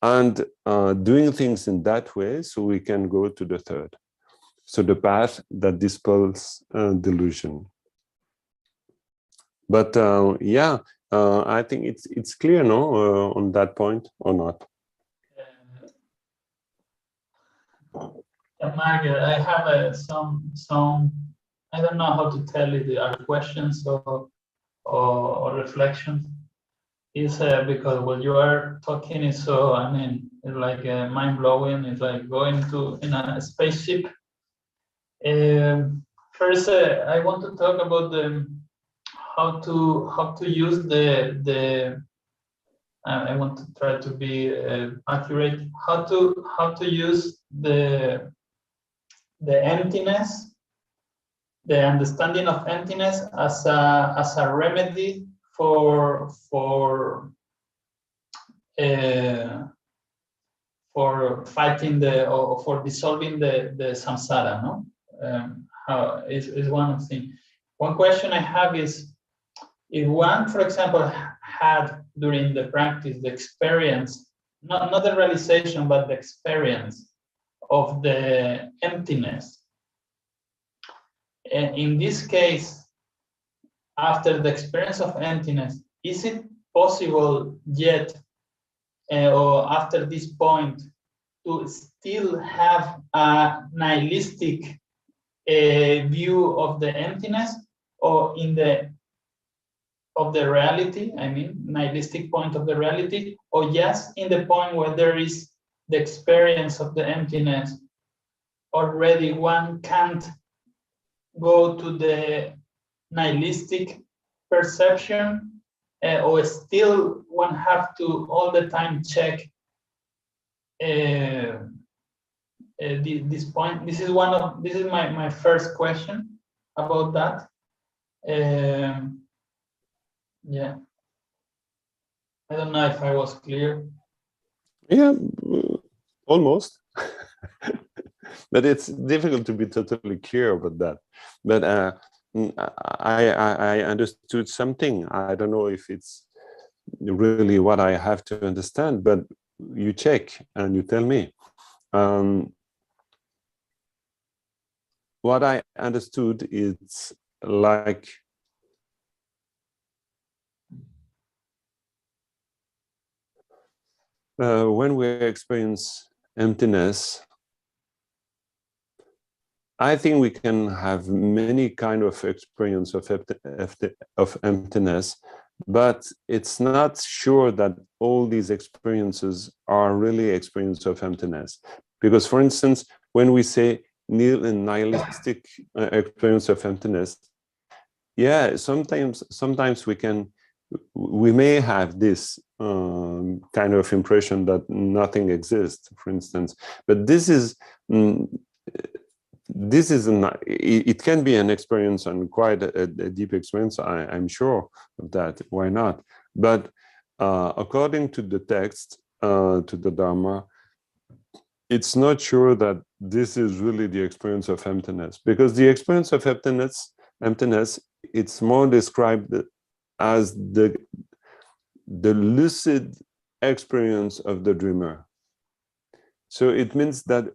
And doing things in that way, so we can go to the third. So the path that dispels delusion. But yeah, I think it's clear, no, on that point, or not? Mark, I have some. I don't know how to tell it. Are questions or reflections? Is because what you are talking is so. I mean, it's like mind blowing. It's like going in a spaceship. First, I want to talk about how to use the. I want to try to be accurate. How to use the emptiness, the understanding of emptiness as a remedy for fighting or for dissolving the samsara. No, how is one of the things. One question I have is, if one, for example, had during the practice the experience, not the realization, but the experience of the emptiness. And in this case, after the experience of emptiness, is it possible yet, or after this point, to still have a nihilistic view of the emptiness, or in the of the reality, I mean, nihilistic point of the reality, or just in the point where there is the experience of the emptiness, already one can't go to the nihilistic perception, or still one have to all the time check this point. This is my first question about that. Yeah, I don't know if I was clear. Yeah, almost. But it's difficult to be totally clear about that. But I understood something. I don't know if it's really what I have to understand, but you check and you tell me. What I understood is like when we experience emptiness, I think we can have many kind of experience of emptiness, but it's not sure that all these experiences are really experience of emptiness. Because, for instance, when we say nihilistic experience of emptiness, yeah, sometimes we may have this kind of impression that nothing exists, for instance, but this is it can be an experience, and quite a deep experience. I'm sure of that. Why not? But according to the text, to the Dharma, it's not sure that this is really the experience of emptiness, because the experience of emptiness, it's more described as the lucid experience of the dreamer. So it means that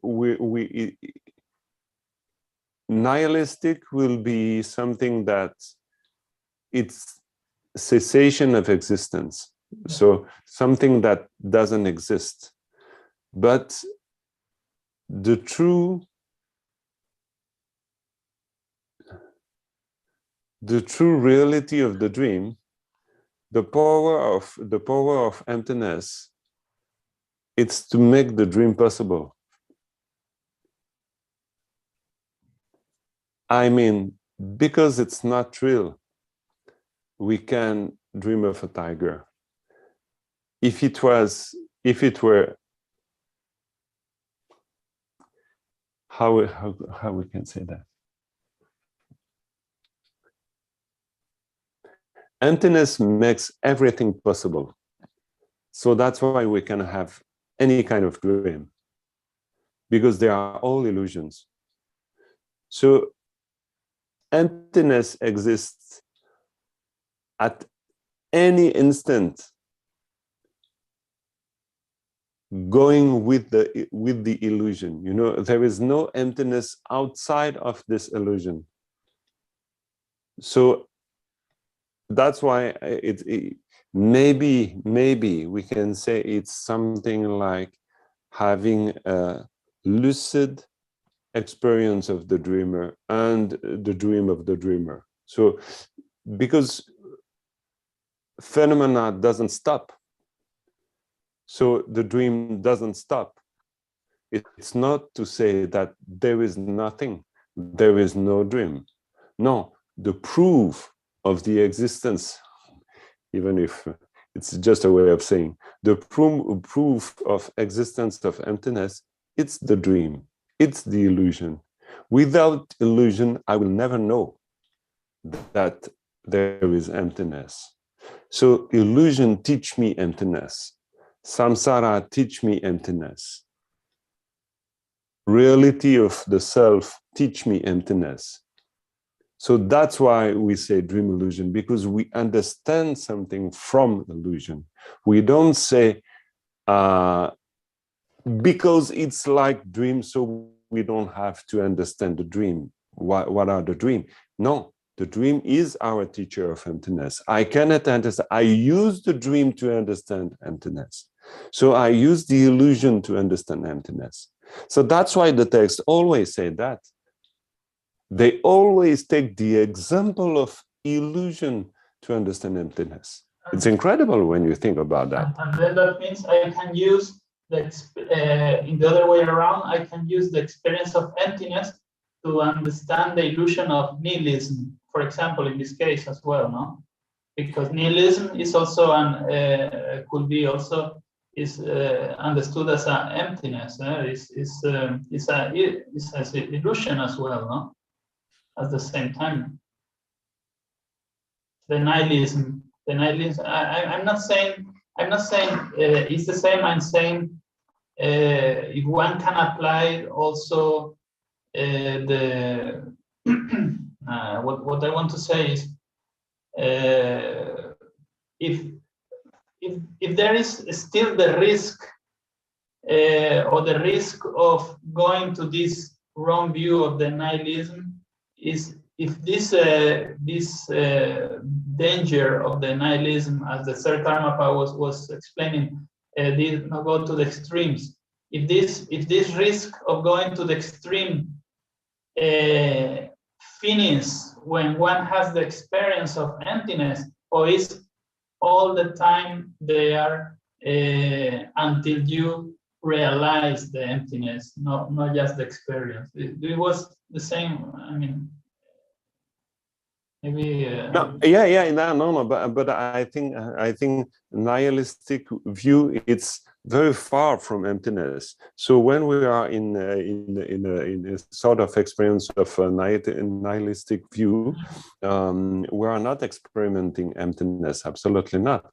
nihilistic will be something that it's cessation of existence. So something that doesn't exist. But the true reality of the dream, the power of emptiness, it's to make the dream possible. I mean, because it's not real, we can dream of a tiger. If it were, how we can say that? Emptiness makes everything possible. So that's why we can have any kind of dream, because they are all illusions. So emptiness exists at any instant, going with the illusion. You know, there is no emptiness outside of this illusion. So that's why maybe we can say it's something like having a lucid experience of the dreamer and the dream of the dreamer. So because phenomena doesn't stop, so the dream doesn't stop. It's not to say that there is nothing, there is no dream. No, the proof of the existence, even if it's just a way of saying, the proof of existence of emptiness, it's the dream, it's the illusion. Without illusion, I will never know that there is emptiness. So illusion teach me emptiness. Samsara teach me emptiness. Reality of the self teach me emptiness. So that's why we say dream illusion, because we understand something from illusion. We don't say, because it's like dream, so we don't have to understand the dream. What are the dream? No, the dream is our teacher of emptiness. I cannot understand. I use the dream to understand emptiness. So I use the illusion to understand emptiness. So that's why the text always say that. They always take the example of illusion to understand emptiness. It's incredible when you think about that. And then that means I can use in the other way around, I can use the experience of emptiness to understand the illusion of nihilism, for example, in this case as well, no? Because nihilism is also could be also understood as an emptiness. It's an illusion as well, no? At the same time, the nihilism. I'm not saying it's the same. I'm saying if one can apply also what I want to say is if there is still the risk or the risk of going to this wrong view of the nihilism, is if this danger of the nihilism, as the third Dharma was explaining, did not go to the extremes. If this risk of going to the extreme finishes when one has the experience of emptiness, or is all the time there until you realize the emptiness, not just the experience. It was the same. I mean, maybe. No, but I think nihilistic view, it's very far from emptiness. So when we are in a sort of experience of a nihilistic view, we are not experimenting emptiness. Absolutely not.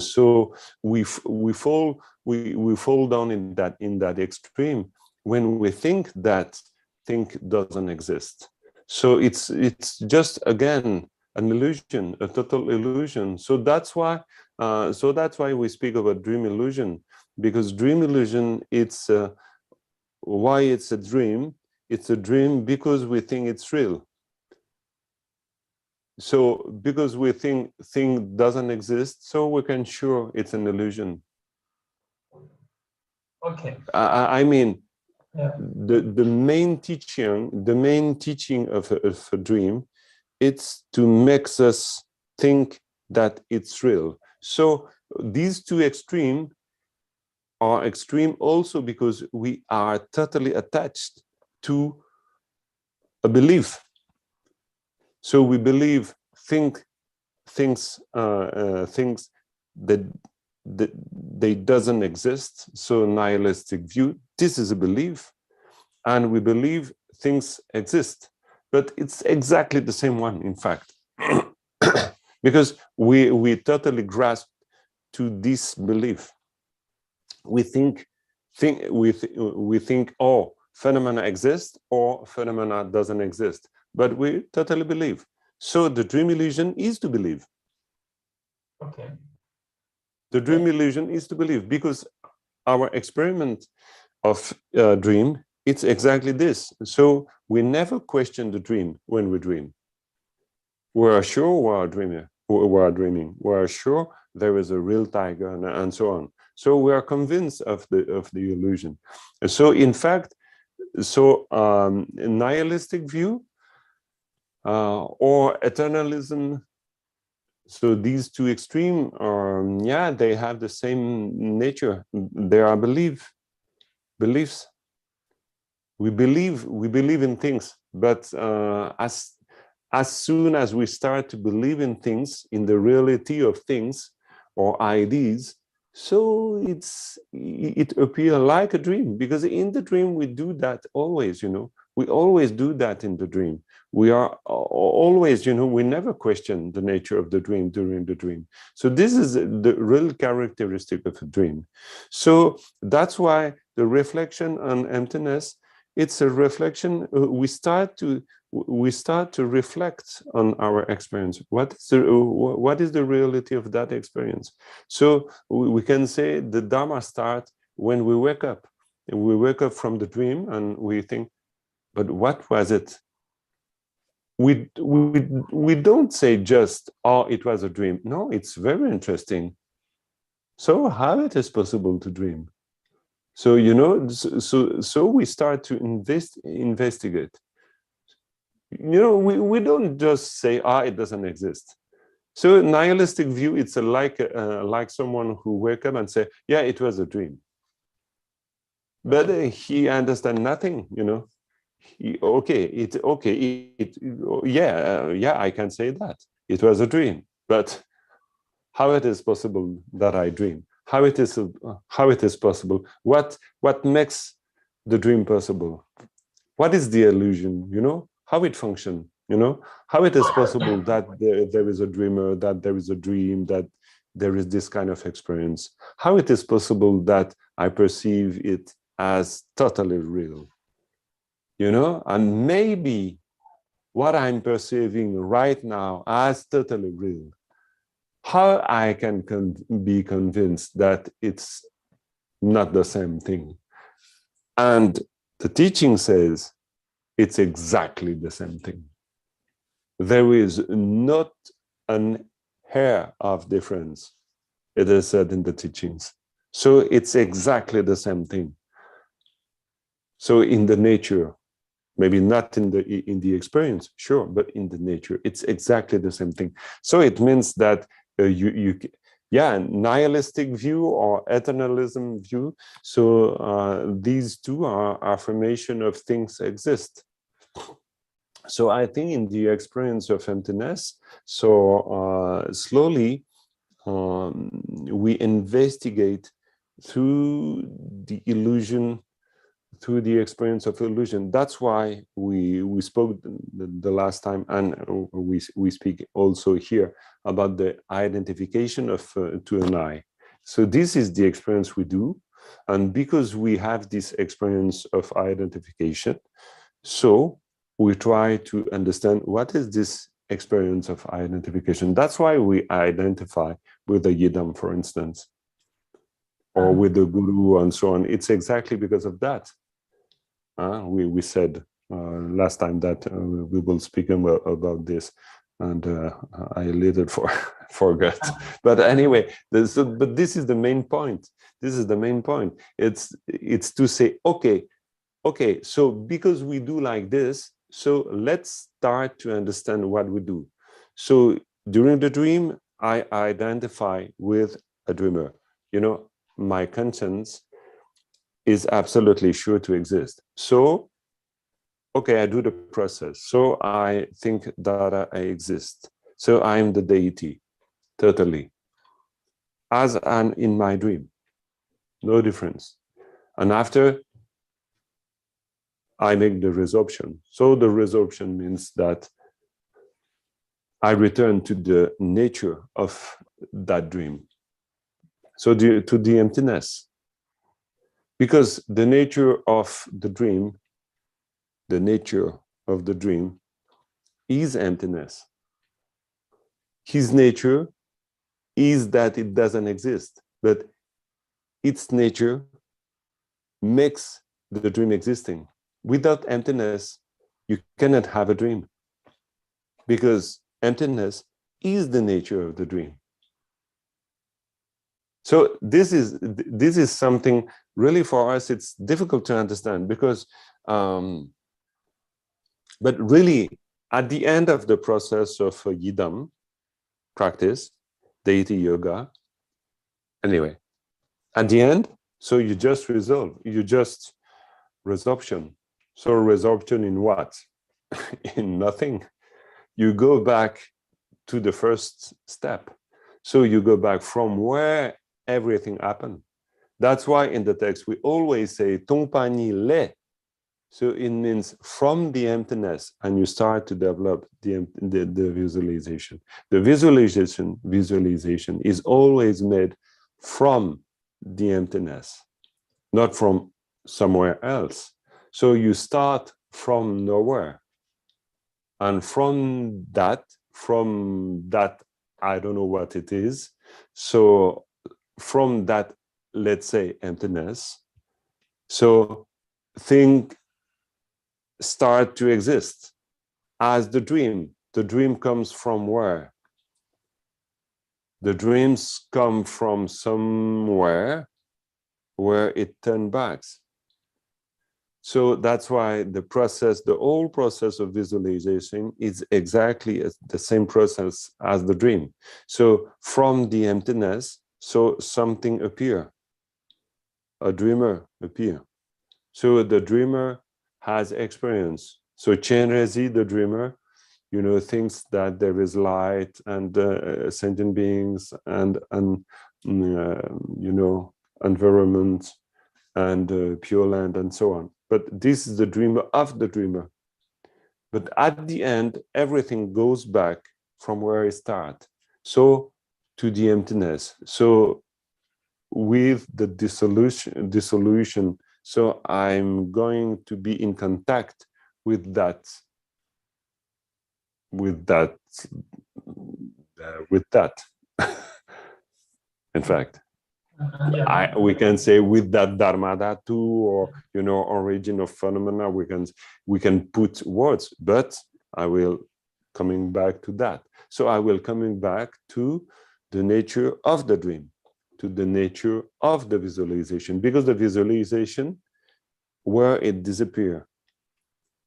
So we fall down in that extreme when we think that thing doesn't exist. So it's just, again, an illusion, a total illusion. So that's why we speak about dream illusion, because dream illusion, it's why it's a dream. It's a dream because we think it's real. So because we think thing doesn't exist, so we can sure it's an illusion. Okay. I mean, yeah. The main teaching of a dream, it's to make us think that it's real. So these two extremes are extreme also because we are totally attached to a belief. So we believe things that they doesn't exist. So nihilistic view, this is a belief, and we believe things exist, but it's exactly the same one, in fact, because we totally grasp to this belief. We think oh, phenomena exist or phenomena doesn't exist, but we totally believe. So the dream illusion is to believe. Okay. The dream illusion is to believe, because our experiment of dream, it's exactly this. So we never question the dream when we dream. We are sure we are dreaming. We are sure there is a real tiger and so on. So we are convinced of the illusion. So in fact, a nihilistic view or eternalism. So these two extremes are, they have the same nature. They are beliefs. We believe in things, but as soon as we start to believe in things, in the reality of things or ideas, so it appears like a dream, because in the dream we do that always. We always do that in the dream. We are always, we never question the nature of the dream during the dream. So this is the real characteristic of a dream. So that's why the reflection on emptiness, it's a reflection. We start to reflect on our experience. What is the reality of that experience? So we can say the Dharma starts when we wake up. We wake up from the dream and we think, but what was it? We don't say just, oh, it was a dream. No, it's very interesting. So how it is possible to dream? So so we start to investigate. We don't just say, it doesn't exist. So nihilistic view, it's like someone who wake up and say, yeah, it was a dream. But he understand nothing, you know. Yeah, I can say that. It was a dream. But how it is possible that I dream? How it is possible? What makes the dream possible? What is the illusion, you know? How it functions, you know? How it is possible that there is a dreamer, that there is a dream, that there is this kind of experience? How it is possible that I perceive it as totally real, you know? And maybe what I'm perceiving right now as totally real, how I can be convinced that it's not the same thing. And the teaching says it's exactly the same thing. There is not an hair of difference, it is said in the teachings. So it's exactly the same thing. So in the nature, maybe not in the experience, sure, but in the nature, it's exactly the same thing. So it means that nihilistic view or eternalism view. So these two are affirmation of things exist. So I think in the experience of emptiness, so slowly we investigate through the illusion, through the experience of illusion. That's why we spoke the last time, and we speak also here about the identification of to an I. So this is the experience we do, and because we have this experience of identification, so we try to understand what is this experience of identification. That's why we identify with the Yidam, for instance, or with the Guru and so on. It's exactly because of that. We said last time that we will speak about this, and I little forgot. But anyway, but this is the main point. This is the main point. It's to say, okay, so because we do like this, so let's start to understand what we do. So during the dream, I identify with a dreamer. You know, my conscience is absolutely sure to exist. So, okay, I do the process. So I think that I exist. So I'm the deity, totally, as an in my dream, no difference. And after, I make the resorption. So the resorption means that I return to the nature of that dream. So to the emptiness. Because the nature of the dream is emptiness. His nature is that it doesn't exist, but its nature makes the dream existing. Without emptiness, you cannot have a dream, because emptiness is the nature of the dream. So this is something really for us, it's difficult to understand, because but really at the end of the process of Yidam practice, deity yoga, anyway, at the end, so you just resorption. So resorption in what? In nothing. You go back to the first step. So you go back from where everything happened. That's why in the text we always say ton pani le. So it means from the emptiness, and you start to develop the visualization. The visualization is always made from the emptiness, not from somewhere else. So you start from nowhere. And from that, I don't know what it is. So from that, let's say emptiness, so things start to exist as the dream. The dream comes from where? The dreams come from somewhere where it turns back. So that's why the process, the whole process of visualization is exactly the same process as the dream. So from the emptiness, so something appear, a dreamer appear. So the dreamer has experience. So Chenrezig, the dreamer, thinks that there is light and sentient beings and environment and pure land and so on. But this is the dreamer of the dreamer. But at the end, everything goes back from where it starts. So to the emptiness. So with the dissolution, so I'm going to be in contact with that. In fact, we can say with that Dharma Dhatu, or origin of phenomena. We can put words, but I will coming back to that. So I will coming back to the nature of the dream, to the nature of the visualization, because the visualization, where it disappears,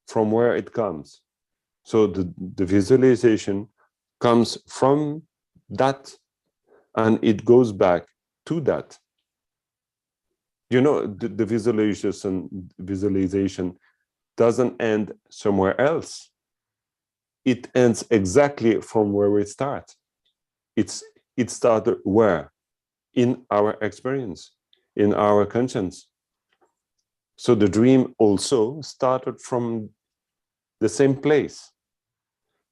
from where it comes. So the visualization comes from that, and it goes back to that. The visualization doesn't end somewhere else. It ends exactly from where it starts. It started where? In our experience, in our conscience. So the dream also started from the same place.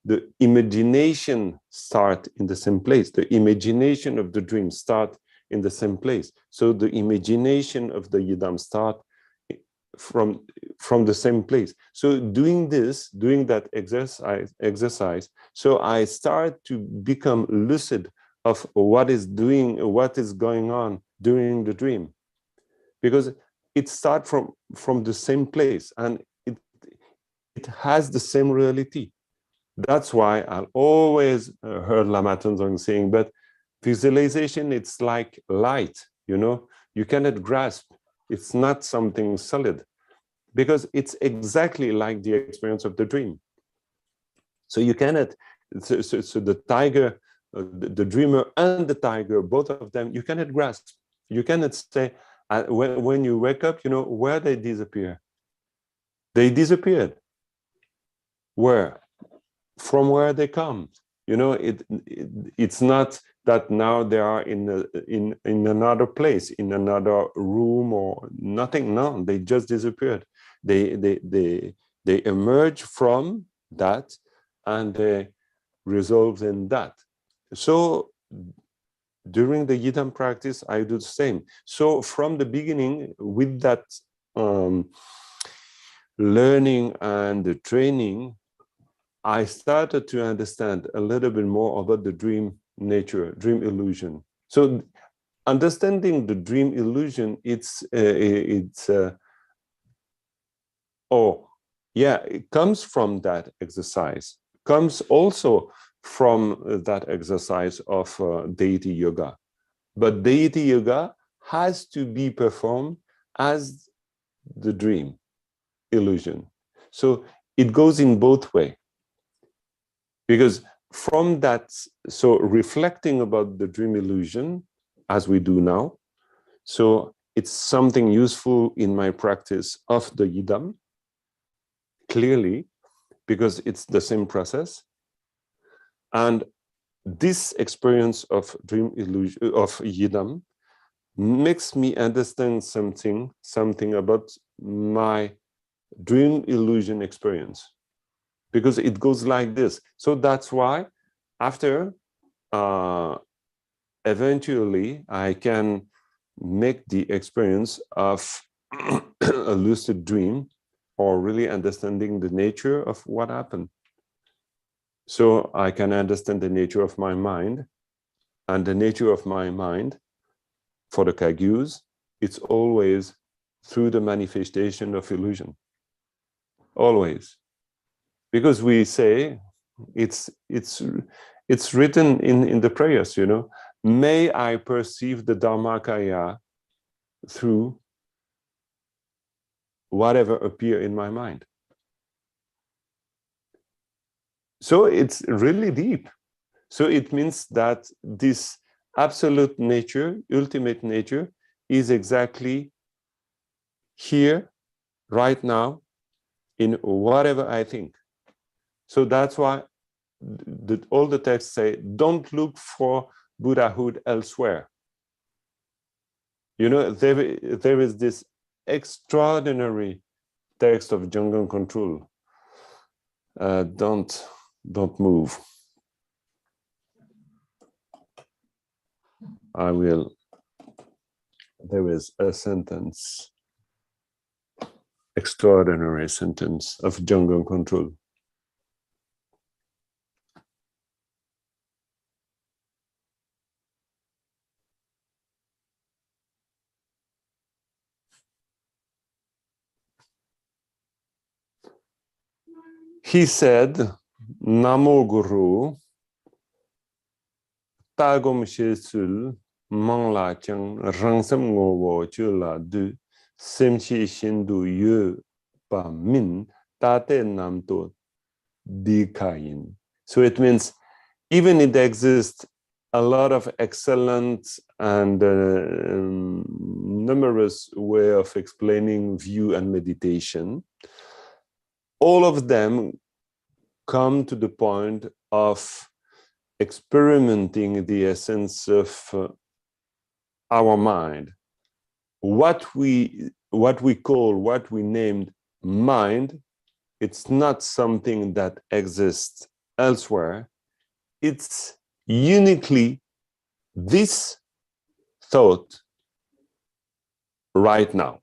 The imagination starts in the same place. The imagination of the dream starts in the same place. So the imagination of the Yidam starts from the same place. So doing that exercise, so I start to become lucid of what is going on during the dream, because it starts from the same place, and it has the same reality. That's why I'll always heard Lama Tenzong saying, but visualization, it's like light, you cannot grasp. It's not something solid, because it's exactly like the experience of the dream. So you cannot, so the tiger, the dreamer and the tiger, both of them, you cannot grasp. You cannot say, when you wake up, where they disappear. They disappeared. Where? From where they come. It's not that now they are in another place, in another room or nothing. No, they just disappeared. They emerge from that, and they resolve in that. So during the Yidam practice, I do the same. So from the beginning, with that learning and the training, I started to understand a little bit more about the dream nature, dream illusion. So understanding the dream illusion, it comes from that exercise, comes also from that exercise of deity yoga. But deity yoga has to be performed as the dream illusion. So it goes in both ways. Because from that, so reflecting about the dream illusion, as we do now, so it's something useful in my practice of the Yidam, clearly, because it's the same process. And this experience of dream illusion, of Yidam, makes me understand something about my dream illusion experience, because it goes like this. So that's why after eventually I can make the experience of a lucid dream, or really understanding the nature of what happened. So I can understand the nature of my mind, and the nature of my mind for the Kagyus, it's always through the manifestation of illusion. Always. Because we say, it's written in the prayers, may I perceive the Dharmakaya through whatever appear in my mind. So it's really deep. So it means that this absolute nature, ultimate nature, is exactly here, right now, in whatever I think. So that's why all the texts say, don't look for Buddhahood elsewhere. You know, there is this extraordinary text of Jungle Control. Don't move. I will. There is a sentence, extraordinary sentence of Jungle Control. He said, Namo Guru, Tagom Shesul, Mangla Chang, Rangsam Ngowo Chula Du, Semchi Shindu Yu Pa Min, Tate Namto Dikayin. So it means even it exists a lot of excellent and numerous way of explaining view and meditation. All of them come to the point of experimenting the essence of our mind. What we named mind, it's not something that exists elsewhere. It's uniquely this thought right now.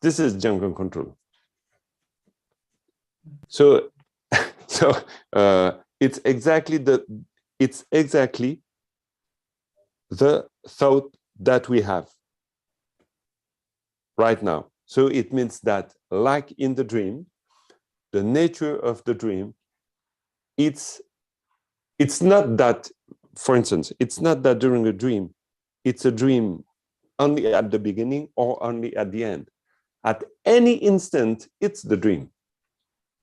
This is Jungle Control. So it's exactly the thought that we have right now. So it means that, like in the dream, the nature of the dream, it's not that, for instance, it's not that during a dream, it's a dream only at the beginning or only at the end. At any instant, it's the dream.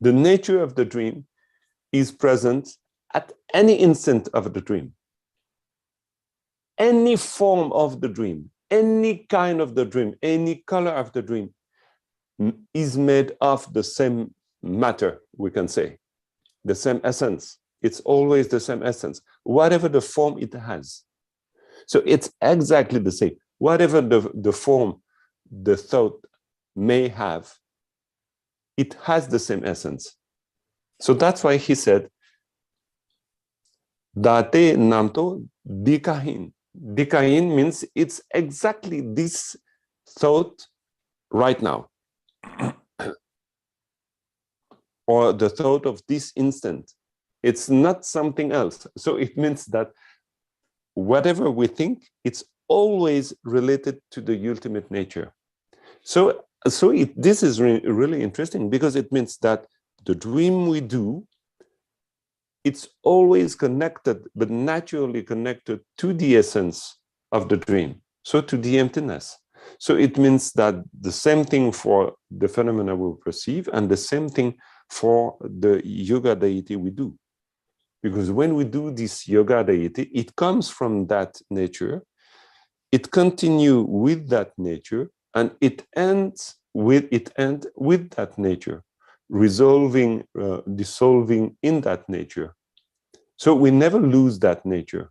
The nature of the dream is present at any instant of the dream. Any form of the dream, any kind of the dream, any color of the dream is made of the same matter, we can say, the same essence. It's always the same essence, whatever the form it has. So it's exactly the same. Whatever the form the thought may have, it has the same essence. So that's why he said, Date namto dikahin. Dikahin means it's exactly this thought right now. Or the thought of this instant. It's not something else. So it means that whatever we think, it's always related to the ultimate nature. So this is really interesting, because it means that the dream we do, it's always connected, but naturally connected to the essence of the dream, so to the emptiness. So it means that the same thing for the phenomena we perceive, and the same thing for the yoga deity we do. Because when we do this yoga deity, it comes from that nature, it continues with that nature, and it ends with that nature, dissolving in that nature. So we never lose that nature.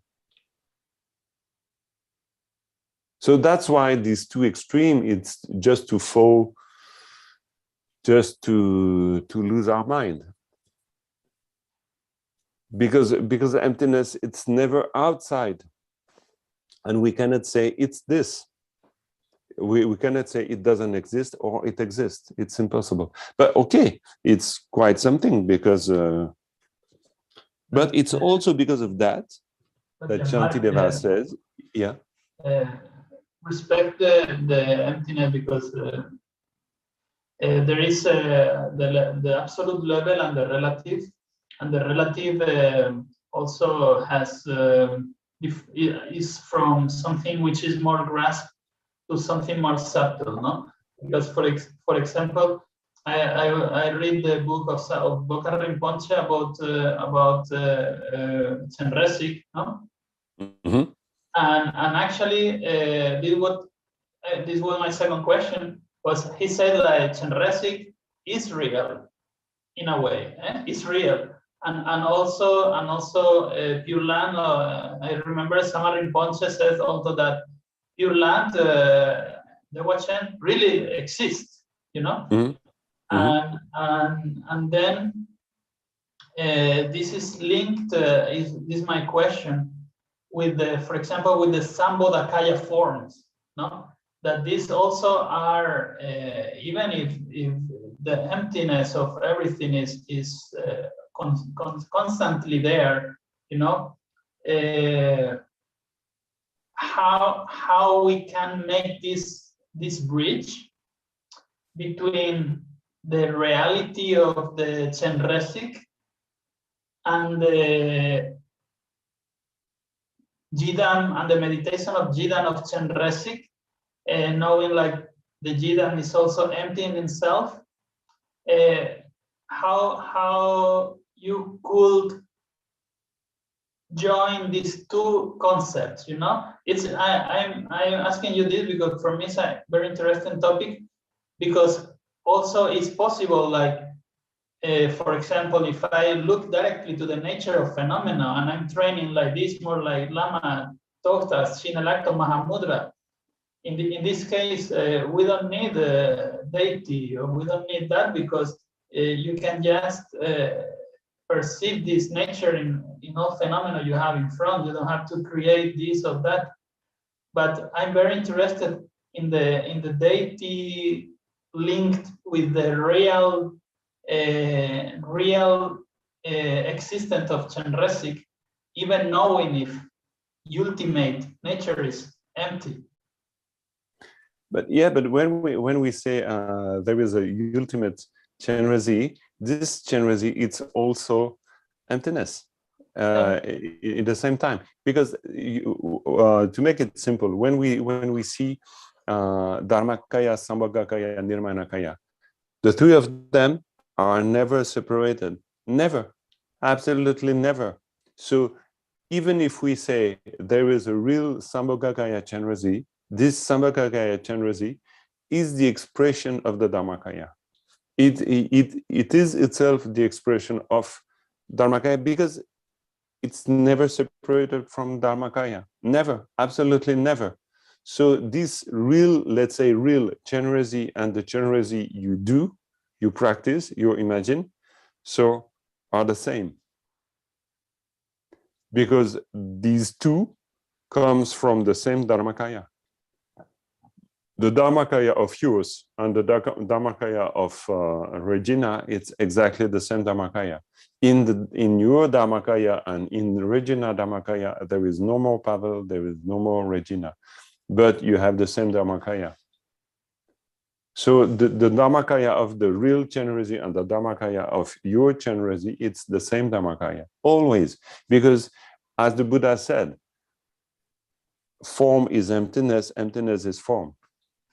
So that's why these two extremes, it's just to fall, just to lose our mind. Because emptiness, it's never outside. And we cannot say it's this. We cannot say it doesn't exist or it exists. It's impossible. But okay, it's quite something, because but it's also because of that Shantideva says, yeah. Respect the emptiness, because there is the absolute level and the relative, also has is from something which is more grasped to something more subtle, no? Because for example, I read the book of Boca Rinpoche about Chenrezig, no? Mm-hmm. And actually, this was my second question. Was he said that Chenrezig is real in a way? It's real, and also Pure Land. I remember Sama Rinpoche says also that Pure Land, the Wachen, really exists, you know. Mm-hmm. And then this is linked. Is my question with the, for example, with the Sambodhakaya forms, no? That these also are even if the emptiness of everything is constantly there, you know. How we can make this bridge between the reality of the Chenrezig and the Jidam and the meditation of Jidam of Chenrezig, and knowing like the Jidam is also empty in itself. How you could join these two concepts, you know? It's I'm asking you this because for me it's a very interesting topic, because also it's possible, like for example, if I look directly to the nature of phenomena and I'm training like this, more like Lama Tokta, Shinalakta Mahamudra, in this case, we don't need a deity, or we don't need that, because you can just perceive this nature in all phenomena you have in front. You don't have to create this or that. But I'm very interested in the deity linked with the real existence of Chenrezig, even knowing if ultimate nature is empty. But yeah, but when we say there is a ultimate Chenrezig, this Chenrezig, it's also emptiness in the same time. Because to make it simple, when we see Dharmakaya, Sambhogakaya, and Nirmanakaya, the three of them are never separated. Never. Absolutely never. So even if we say there is a real Sambhogakaya Chenrezig, this Sambhogakaya Chenrezig is the expression of the Dharmakaya. It is itself the expression of Dharmakaya, because it's never separated from Dharmakaya. Never, absolutely never. So this real, let's say real Chenrezig and the Chenrezig you practice, you imagine, so are the same. Because these two comes from the same Dharmakaya. The Dharmakaya of yours and the Dharmakaya of Regina, it's exactly the same Dharmakaya. In your Dharmakaya and in Regina Dharmakaya, there is no more Pavel, there is no more Regina, but you have the same Dharmakaya. So the Dharmakaya of the real Chenrezig and the Dharmakaya of your Chenrezig, it's the same Dharmakaya, always. Because as the Buddha said, form is emptiness, emptiness is form.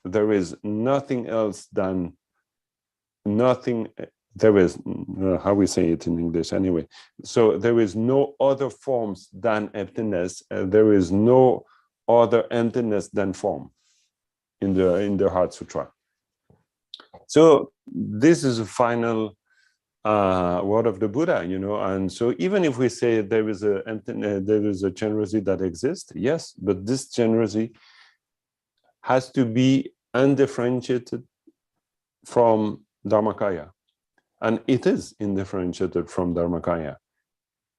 There is nothing else than nothing. There is, how we say it in English anyway. So there is no other forms than emptiness. There is no other emptiness than form in the Heart Sutra. So this is a final word of the Buddha, you know. And so even if we say there is a Chenrezig that exists, yes, but this Chenrezig has to be undifferentiated from Dharmakaya. And it is undifferentiated from Dharmakaya.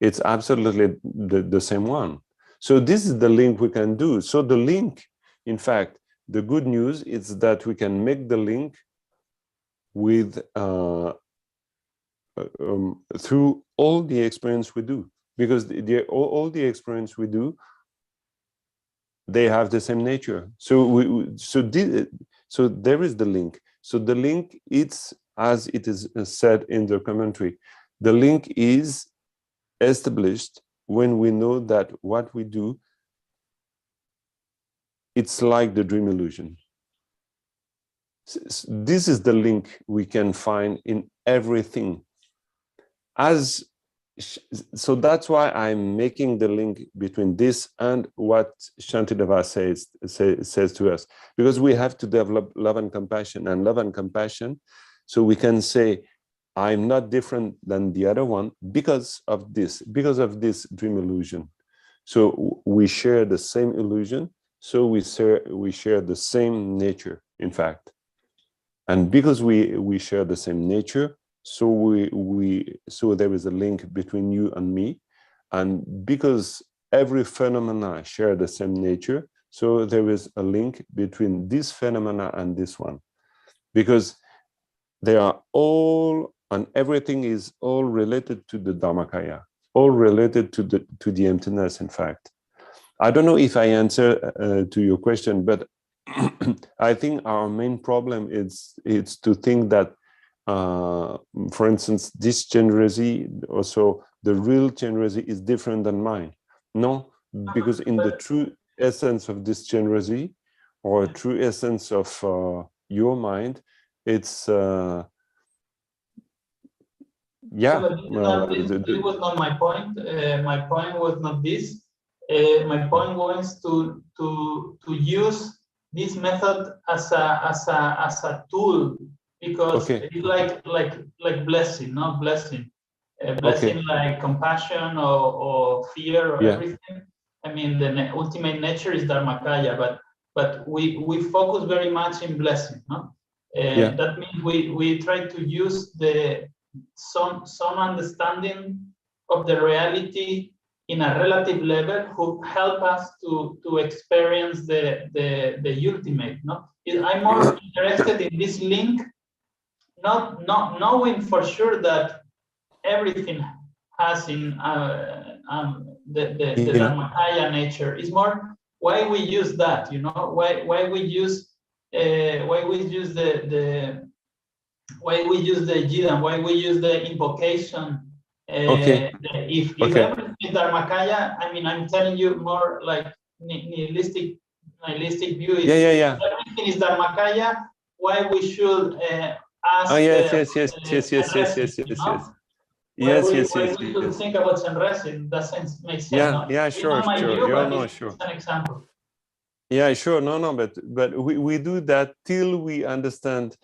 It's absolutely the same one. So this is the link we can do. So the link, in fact, the good news is that we can make the link with through all the experience we do, because all the experience we do, they have the same nature. So so there is the link. So the link, it's as it is said in the commentary, the link is established when we know that what we do, it's like the dream illusion. This is the link we can find in everything. So that's why I'm making the link between this and what Shantideva says to us, because we have to develop love and compassion, so we can say, I'm not different than the other one because of this dream illusion. So we share the same illusion, so we share the same nature, in fact. And because we share the same nature, so so there is a link between you and me. And because every phenomena share the same nature, so there is a link between this phenomena and this one. Because they are all, and everything is all related to the Dharmakaya, all related to the emptiness, in fact. I don't know if I answer to your question, but I think our main problem is to think that, for instance, this generosity, also the real generosity, is different than mine. No, because in the true essence of this generosity, or true essence of your mind, it's yeah. This was not my point. My point was not this. My point was to use this method as a tool, because Okay. it's like blessing, not blessing. Blessing, Okay. like compassion or fear or everything. I mean, the ultimate nature is Dharmakaya, but we focus very much in blessing, no? That means we try to use some understanding of the reality in a relative level, who help us to experience the ultimate. No, I'm more interested in this link, not knowing for sure that everything has in the Dharmakaya nature. Is more why we use that, you know, why we use the Jidam, why we use the invocation. If everything is Dharmakaya, I mean, I'm telling you more like nihilistic view. If everything is Dharmakaya, why we should ask? Yes. Why we should think about Senresin? Doesn't make sense. Sure. It's an example. Yeah, sure. No, but we do that till we understand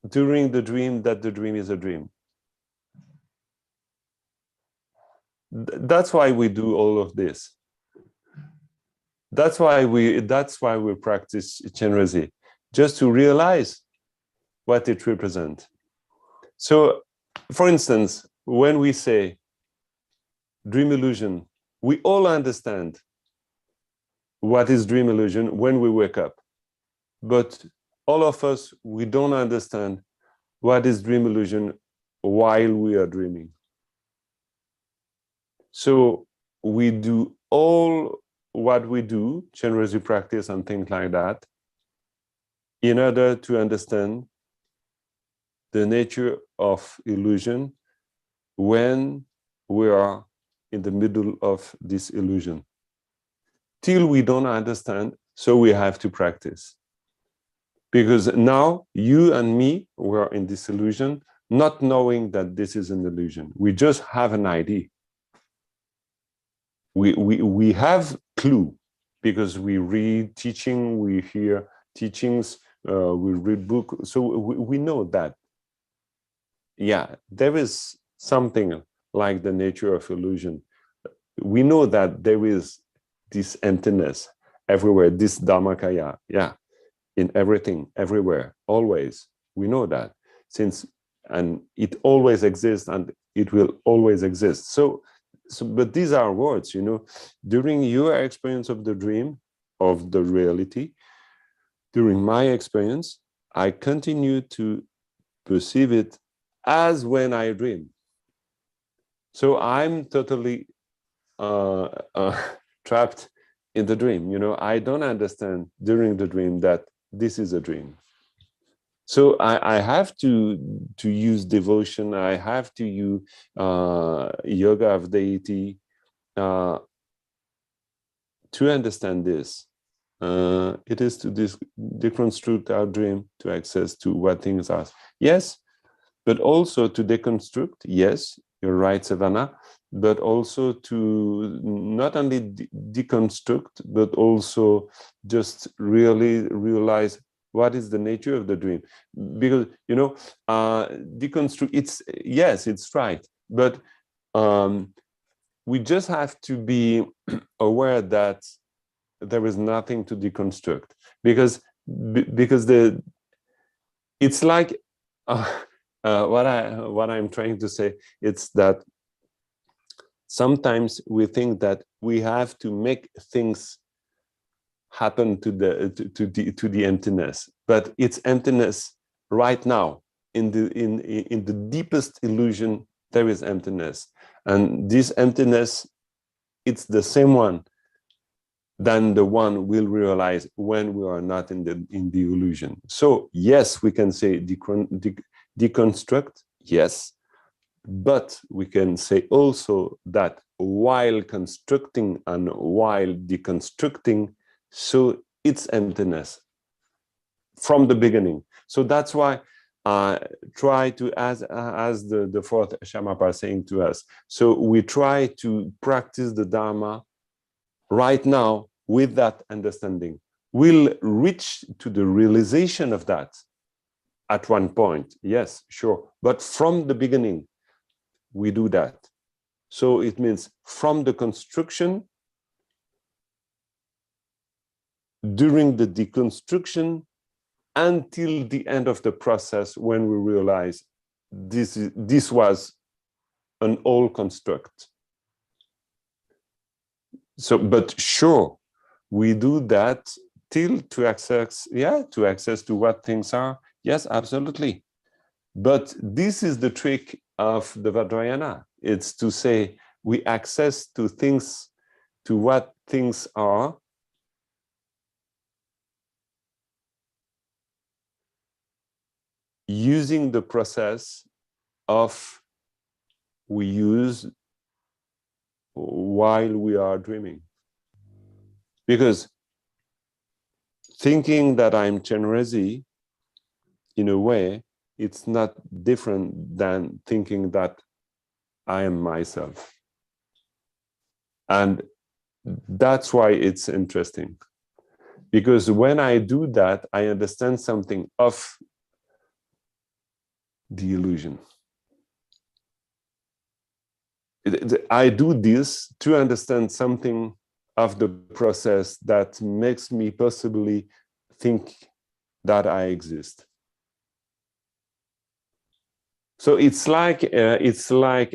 during the dream that the dream is a dream. That's why we do all of this. That's why we practice Chenrezig, just to realize what it represents. So, for instance, when we say dream illusion, we all understand what is dream illusion when we wake up. But all of us, we don't understand what is dream illusion while we are dreaming. So we do all what we do, Chenrezig practice and things like that, in order to understand the nature of illusion when we are in the middle of this illusion. Till we don't understand, so we have to practice. Because now you and me, we're in this illusion, not knowing that this is an illusion. We just have an idea. We have clue, because we read teaching, we hear teachings, we read book, so we know that. Yeah, there is something like the nature of illusion. We know that there is this emptiness everywhere, this Dharmakaya, in everything, everywhere, always. We know that, and it always exists, and it will always exist. So, but these are words, you know. During your experience of the dream, of the reality, during my experience, I continue to perceive it as when I dream. So I'm totally trapped in the dream. You know, I don't understand during the dream that this is a dream. So I have to use devotion. I have to use yoga of deity to understand this. it is to deconstruct our dream to access to what things are. Yes, but also to deconstruct. Yes, you're right, Savannah. But also to not only deconstruct, but also just really realize what is the nature of the dream. Because, you know, deconstruct, it's right. But we just have to be aware that there is nothing to deconstruct, because it's like what I'm trying to say. It's that sometimes we think that we have to make things happen to the emptiness, but it's emptiness right now. In the deepest illusion, there is emptiness, and this emptiness, it's the same one than the one we'll realize when we are not in the illusion. So yes, we can say deconstruct, yes, but we can say also that while constructing and while deconstructing, so it's emptiness from the beginning. So that's why try to, as the fourth Shamapa saying to us, so we try to practice the Dharma right now with that understanding. We'll reach to the realization of that at one point, yes, sure, but from the beginning, we do that. So it means from the construction, during the deconstruction, until the end of the process, when we realize this was an old construct. So, but sure, we do that till to access to what things are. Yes, absolutely. But this is the trick of the Vajrayana. It's to say we access to things, to what things are, using the process of we use while we are dreaming. Because thinking that I'm Chenrezig, in a way, it's not different than thinking that I am myself. And that's why it's interesting. Because when I do that, I understand something of the illusion. I do this to understand something of the process that makes me possibly think that I exist. So it's like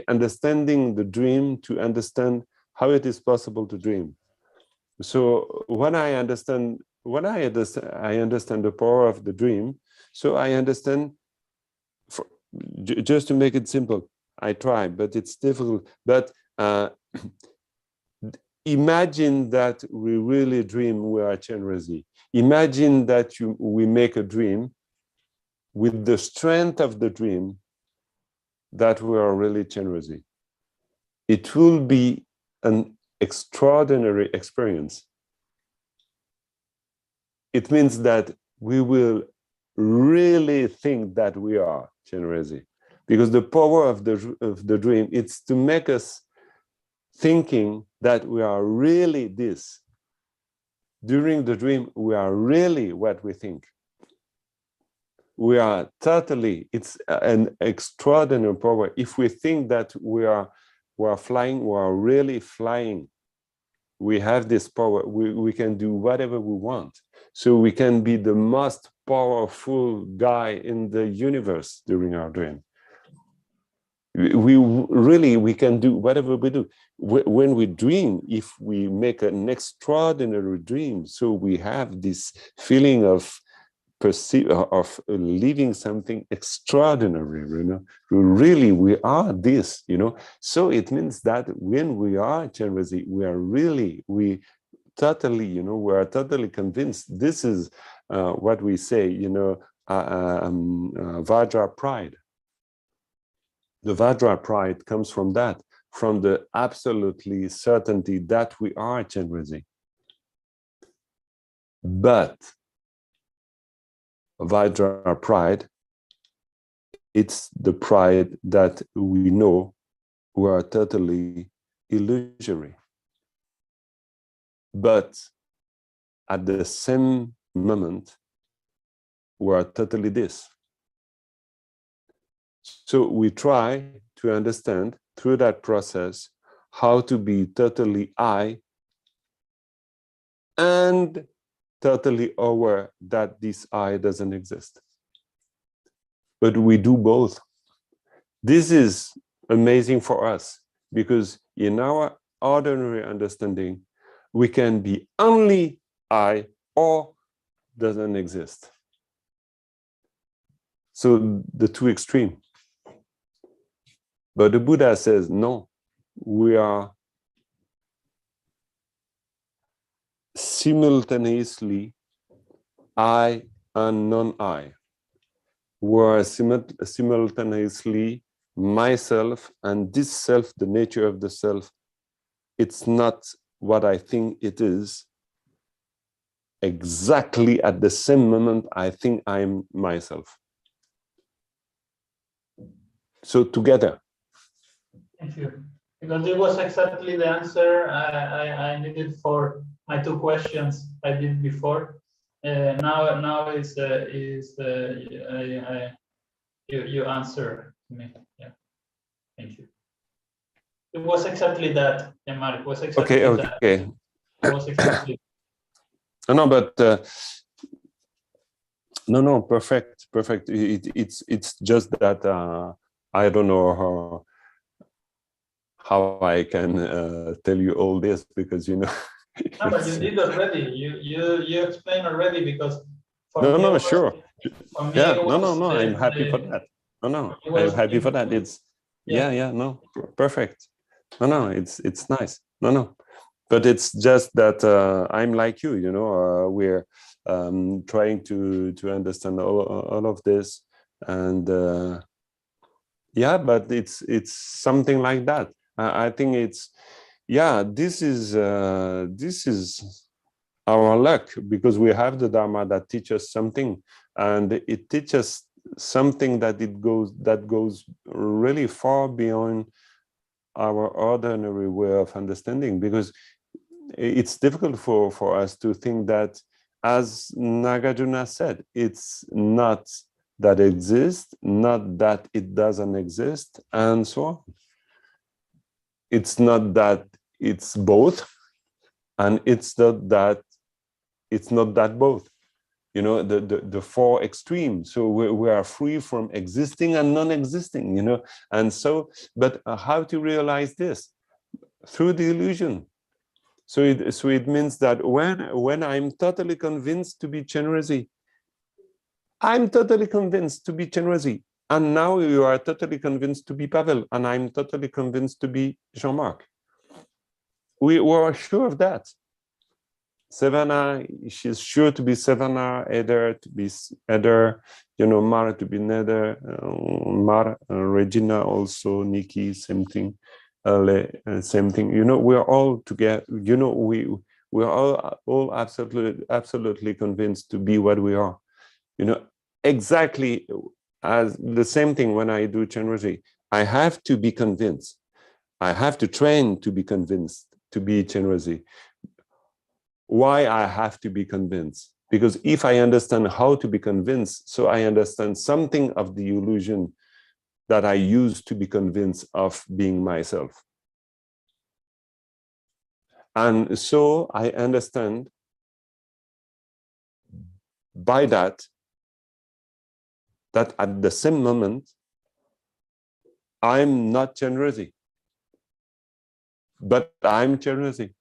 understanding the dream to understand how it is possible to dream. So when I understand the power of the dream. So I understand, just to make it simple, I try, but it's difficult. But imagine that we really dream we are Chenrezig. Imagine that we make a dream with the strength of the dream that we are really Chenrezig. It will be an extraordinary experience. It means that we will really think that we are Chenrezig, because the power of the dream, it's to make us thinking that we are really this. During the dream, we are really what we think. We are totally, it's an extraordinary power. If we think that we are flying, we are really flying. We have this power, we can do whatever we want. So we can be the most powerful guy in the universe during our dream. We can do whatever we do. When we dream, if we make an extraordinary dream, so we have this feeling of living something extraordinary, you know. Really, we are this, you know. So it means that when we are Chenrezig, we totally, you know, we are totally convinced. This is what we say, you know, Vajra pride. The Vajra pride comes from that, from the absolutely certainty that we are Chenrezig. But Vajra pride, it's the pride that we know we are totally illusory. But at the same moment, we are totally this. So we try to understand through that process how to be totally I and totally aware that this I doesn't exist. But we do both. This is amazing for us because in our ordinary understanding, we can be only I or doesn't exist. So the two extreme. But the Buddha says, no, we are simultaneously I and non-I. We are simultaneously myself, and this self, the nature of the self, it's not what I think it is. Exactly at the same moment, I think I'm myself. So together. Thank you. Because it was exactly the answer I needed for my two questions I did before. Now you answer me. Yeah, thank you. It was exactly that, yeah, Mark. It was exactly that. Okay. It was exactly. No, but no, perfect. It's just that I don't know how I can tell you all this because you know. No, but you did already. You explained already because for me no, it was, sure. for me Yeah, it was no. I'm happy for that. No, I'm happy for that. It's yeah, no, perfect. No, it's nice. No, but it's just that I'm like you. You know, we're trying to understand all of this, and yeah, but it's something like that. I think it's this is our luck because we have the Dharma that teaches something, and it teaches something that goes really far beyond our ordinary way of understanding, because it's difficult for us to think that, as Nagarjuna said, it's not that it exists, not that it doesn't exist, and so on. It's not that it's both, and it's not that both. You know, the four extremes. So we are free from existing and non-existing, you know. And so, but how to realize this? Through the illusion. So it means that when I'm totally convinced to be Chenrezig, I'm totally convinced to be Chenrezig. And now you are totally convinced to be Pavel, and I'm totally convinced to be Jean-Marc. We were sure of that. Savannah, she's sure to be Savannah, Eder to be Eder, you know, Mara to be Nether, Mar, Regina also, Nikki, same thing, same thing. You know, we're all together, you know, we're all absolutely convinced to be what we are. You know, exactly as the same thing when I do Chenrezig. I have to be convinced. I have to train to be convinced to be Chenrezig. Why I have to be convinced? Because if I understand how to be convinced, so I understand something of the illusion that I use to be convinced of being myself. And so I understand by that at the same moment, I'm not Chenrezig, but I'm Chenrezig.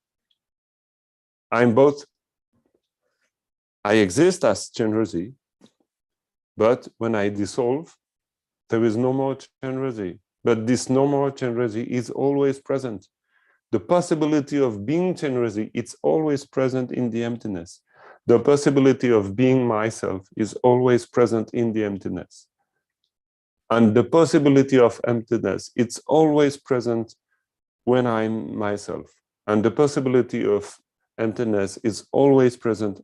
I'm both. I exist as Chenrezig, but when I dissolve, there is no more Chenrezig. But this no more Chenrezig is always present. The possibility of being Chenrezig, it's always present in the emptiness. The possibility of being myself is always present in the emptiness. And the possibility of emptiness, it's always present when I'm myself. And the possibility of emptiness is always present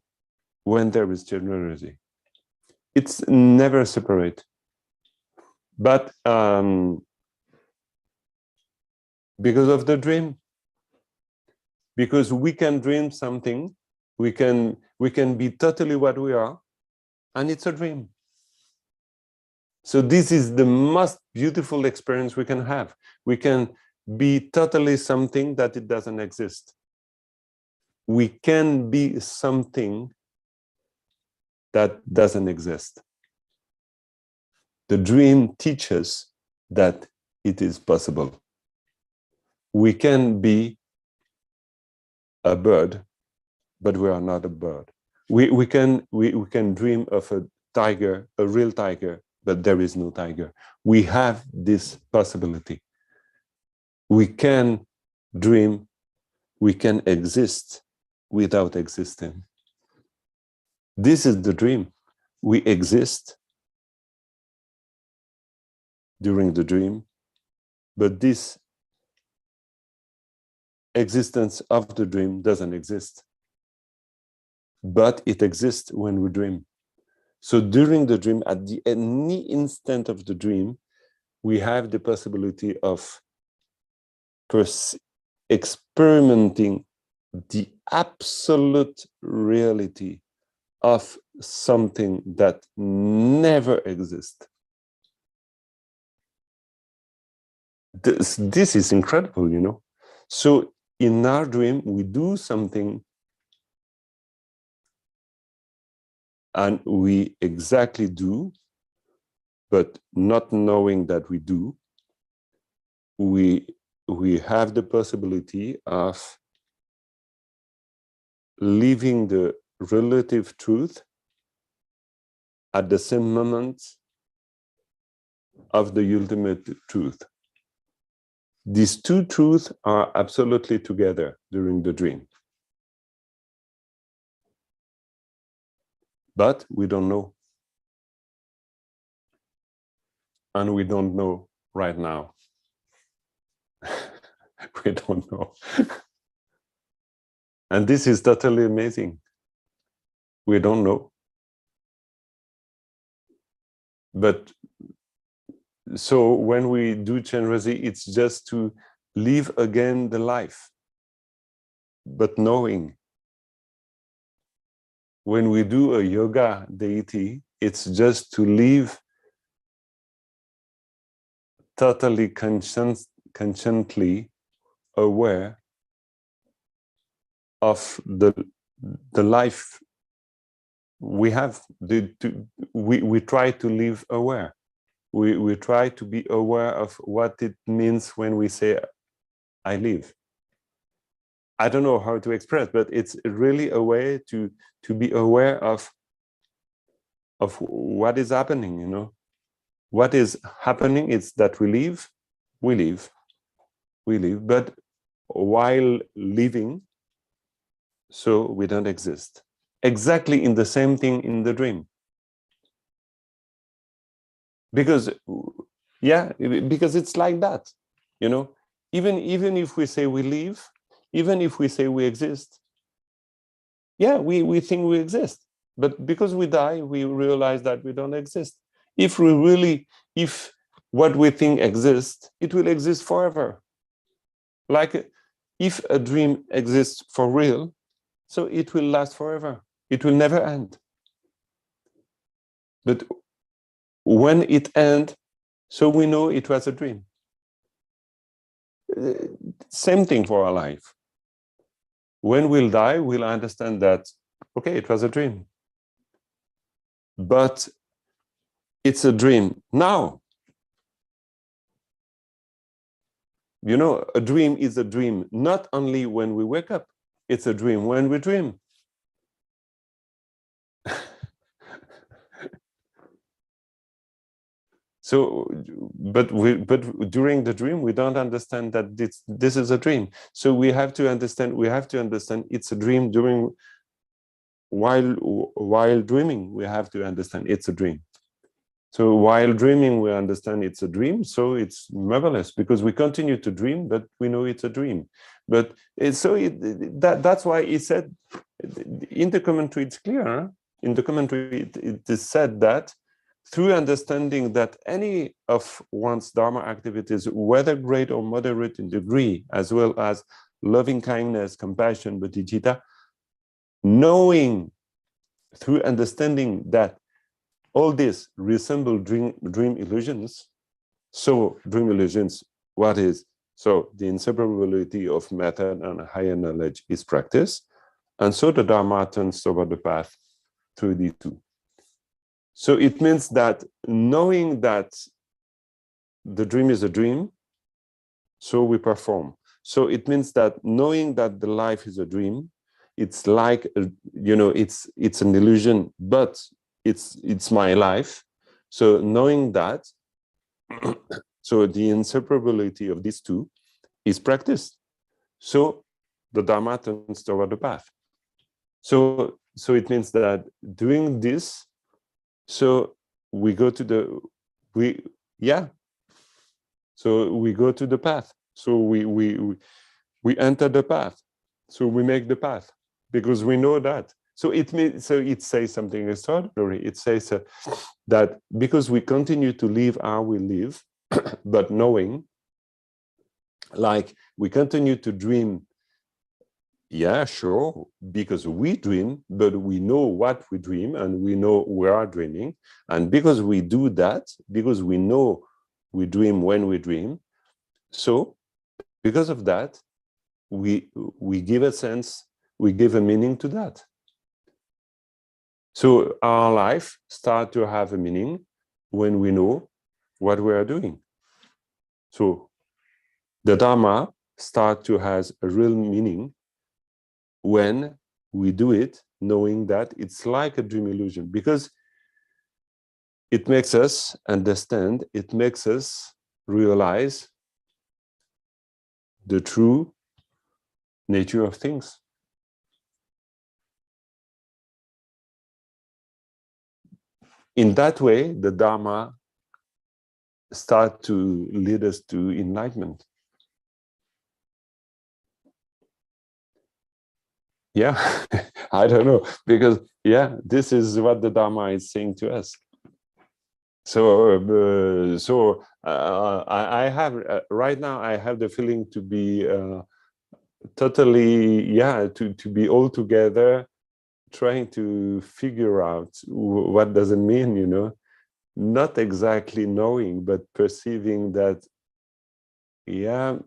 when there is generosity. It's never separate. But because of the dream, because we can dream something, we can be totally what we are, and it's a dream. So this is the most beautiful experience we can have. We can be totally something that it doesn't exist. We can be something that doesn't exist. The dream teaches that it is possible. We can be a bird, but we are not a bird. We can dream of a tiger, a real tiger, but there is no tiger. We have this possibility. We can dream, we can exist without existing. This is the dream. We exist during the dream, but this existence of the dream doesn't exist. But it exists when we dream. So during the dream, at any instant of the dream, we have the possibility of experimenting the absolute reality of something that never exists. This is incredible, you know. So in our dream, we do something and we exactly do, but not knowing that we do, we have the possibility of living the relative truth at the same moment of the ultimate truth. These two truths are absolutely together during the dream. But we don't know. And we don't know right now. We don't know. And this is totally amazing. We don't know. But so when we do generosity, it's just to live again the life, but knowing. When we do a yoga deity, it's just to live totally consciently aware of the life we have. We try to live aware. We try to be aware of what it means when we say, I live. I don't know how to express, but it's really a way to be aware of what is happening, you know. What is happening is that we live, but while living, so we don't exist. Exactly in the same thing in the dream. Because, yeah, because it's like that, you know. Even if we say we live, even if we say we exist, yeah, we think we exist. But because we die, we realize that we don't exist. If what we think exists, it will exist forever. Like if a dream exists for real, so it will last forever. It will never end. But when it ends, so we know it was a dream. Same thing for our life. When we'll die, we'll understand that, okay, it was a dream. But it's a dream now. You know, a dream is a dream, not only when we wake up, it's a dream when we dream. So, but during the dream, we don't understand that this is a dream. So we have to understand it's a dream during, while dreaming, we have to understand it's a dream. So while dreaming, we understand it's a dream. So it's marvelous because we continue to dream, but we know it's a dream. But that's why he said, In the commentary, it's clear. Huh? In the commentary, it is said that through understanding that any of one's Dharma activities, whether great or moderate in degree, as well as loving kindness, compassion, bodhicitta, knowing through understanding that all this resemble dream illusions. So dream illusions, what is? So the inseparability of method and higher knowledge is practice. And so the Dharma turns toward the path through these two. So it means that knowing that the dream is a dream, so we perform. So it means that knowing that the life is a dream, it's like, it's an illusion, but it's my life. So knowing that, so the inseparability of these two is practiced. So the Dharma turns toward the path. So it means that doing this, so we go to the, so we go to the path. So we enter the path. So we make the path because we know that. So it means, so it says something extraordinary. It says that because we continue to live how we live, but knowing, like we continue to dream, yeah, sure, because we dream, but we know what we dream and we know we are dreaming. And because we do that, because we know we dream when we dream, so because of that, we give a sense, we give a meaning to that. So our life starts to have a meaning when we know what we are doing. So the Dharma starts to have a real meaning when we do it, knowing that it's like a dream illusion, because it makes us understand, it makes us realize the true nature of things. In that way, the Dharma starts to lead us to enlightenment. Yeah, I don't know, because yeah, this is what the Dharma is saying to us. So, I have right now. I have the feeling to be totally, to be all together, trying to figure out what does it mean. Not exactly knowing, but perceiving that, the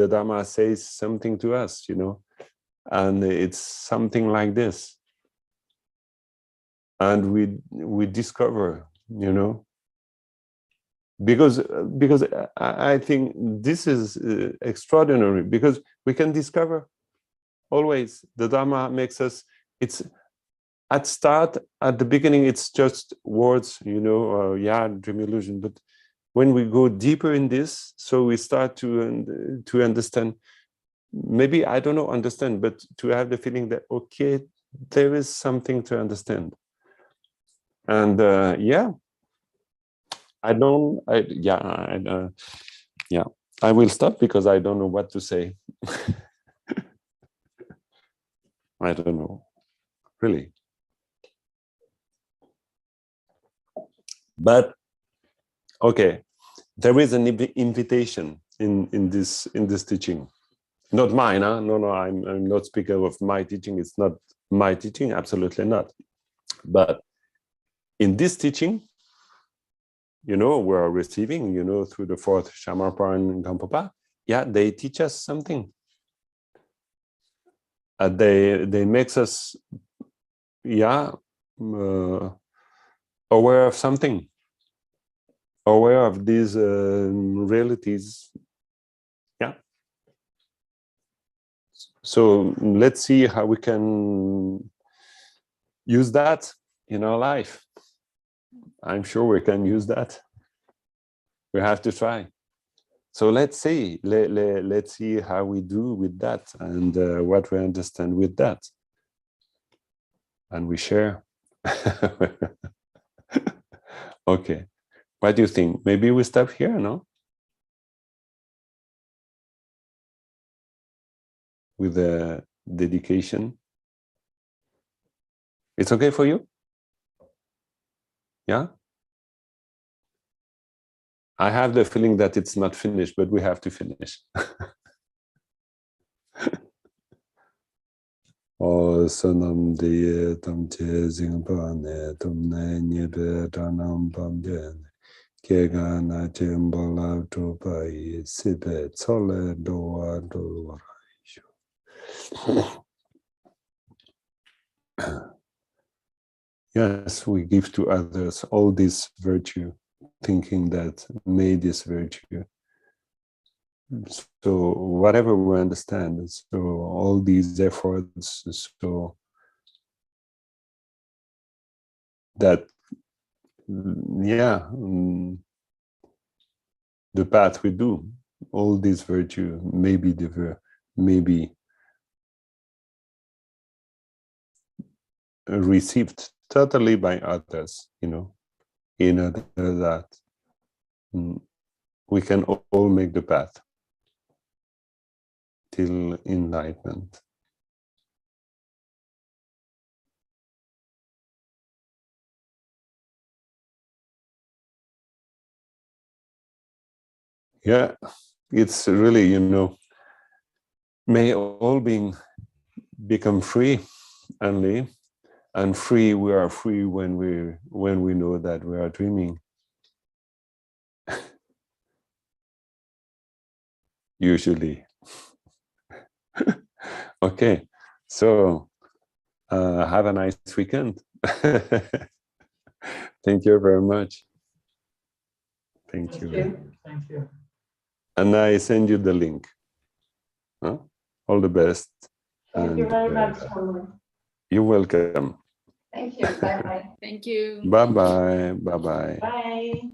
Dharma says something to us, and it's something like this. And we discover, because I think this is extraordinary, because we can discover always. The Dharma makes us, it's at the beginning, it's just words, dream illusion. But when we go deeper in this, so we start to understand, maybe, I don't know, understand, but to have the feeling that, okay, there is something to understand. And I will stop because I don't know what to say. I don't know, really. But okay, there is an invitation in this teaching, not mine. Huh? No, I'm not speaking of my teaching. It's not my teaching, absolutely not. But in this teaching, we're receiving, through the fourth Shamarpa and Gampopa. Yeah, they teach us something. They makes us, aware of something, aware of these realities. Yeah. So let's see how we can use that in our life. I'm sure we can use that. We have to try. So let's see. Let's see how we do with that, and what we understand with that, and we share. Okay. What do you think? Maybe we stop here, no? with the dedication? It's okay for you? Yeah? I have the feeling that it's not finished, but we have to finish. O sanam diye tam che zingpa ne tum ne nyebe tanam pam jen ke ga na chen bala to pa yi sipe tsole doa do Yes, we give to others all this virtue, thinking that may this virtue. So whatever we understand, so all these efforts, so that, yeah, the path we do, all this virtue, maybe received totally by others, in order that we can all make the path till enlightenment. Yeah, it's really, may all being become free only, and free, we are free when we know that we are dreaming. Usually. Okay, so have a nice weekend. Thank you very much. Thank you. Thank you. And I send you the link. Huh? All the best. Thank you very much. You're welcome. Thank you. Bye-bye. Thank you. Bye-bye. Bye-bye. Bye.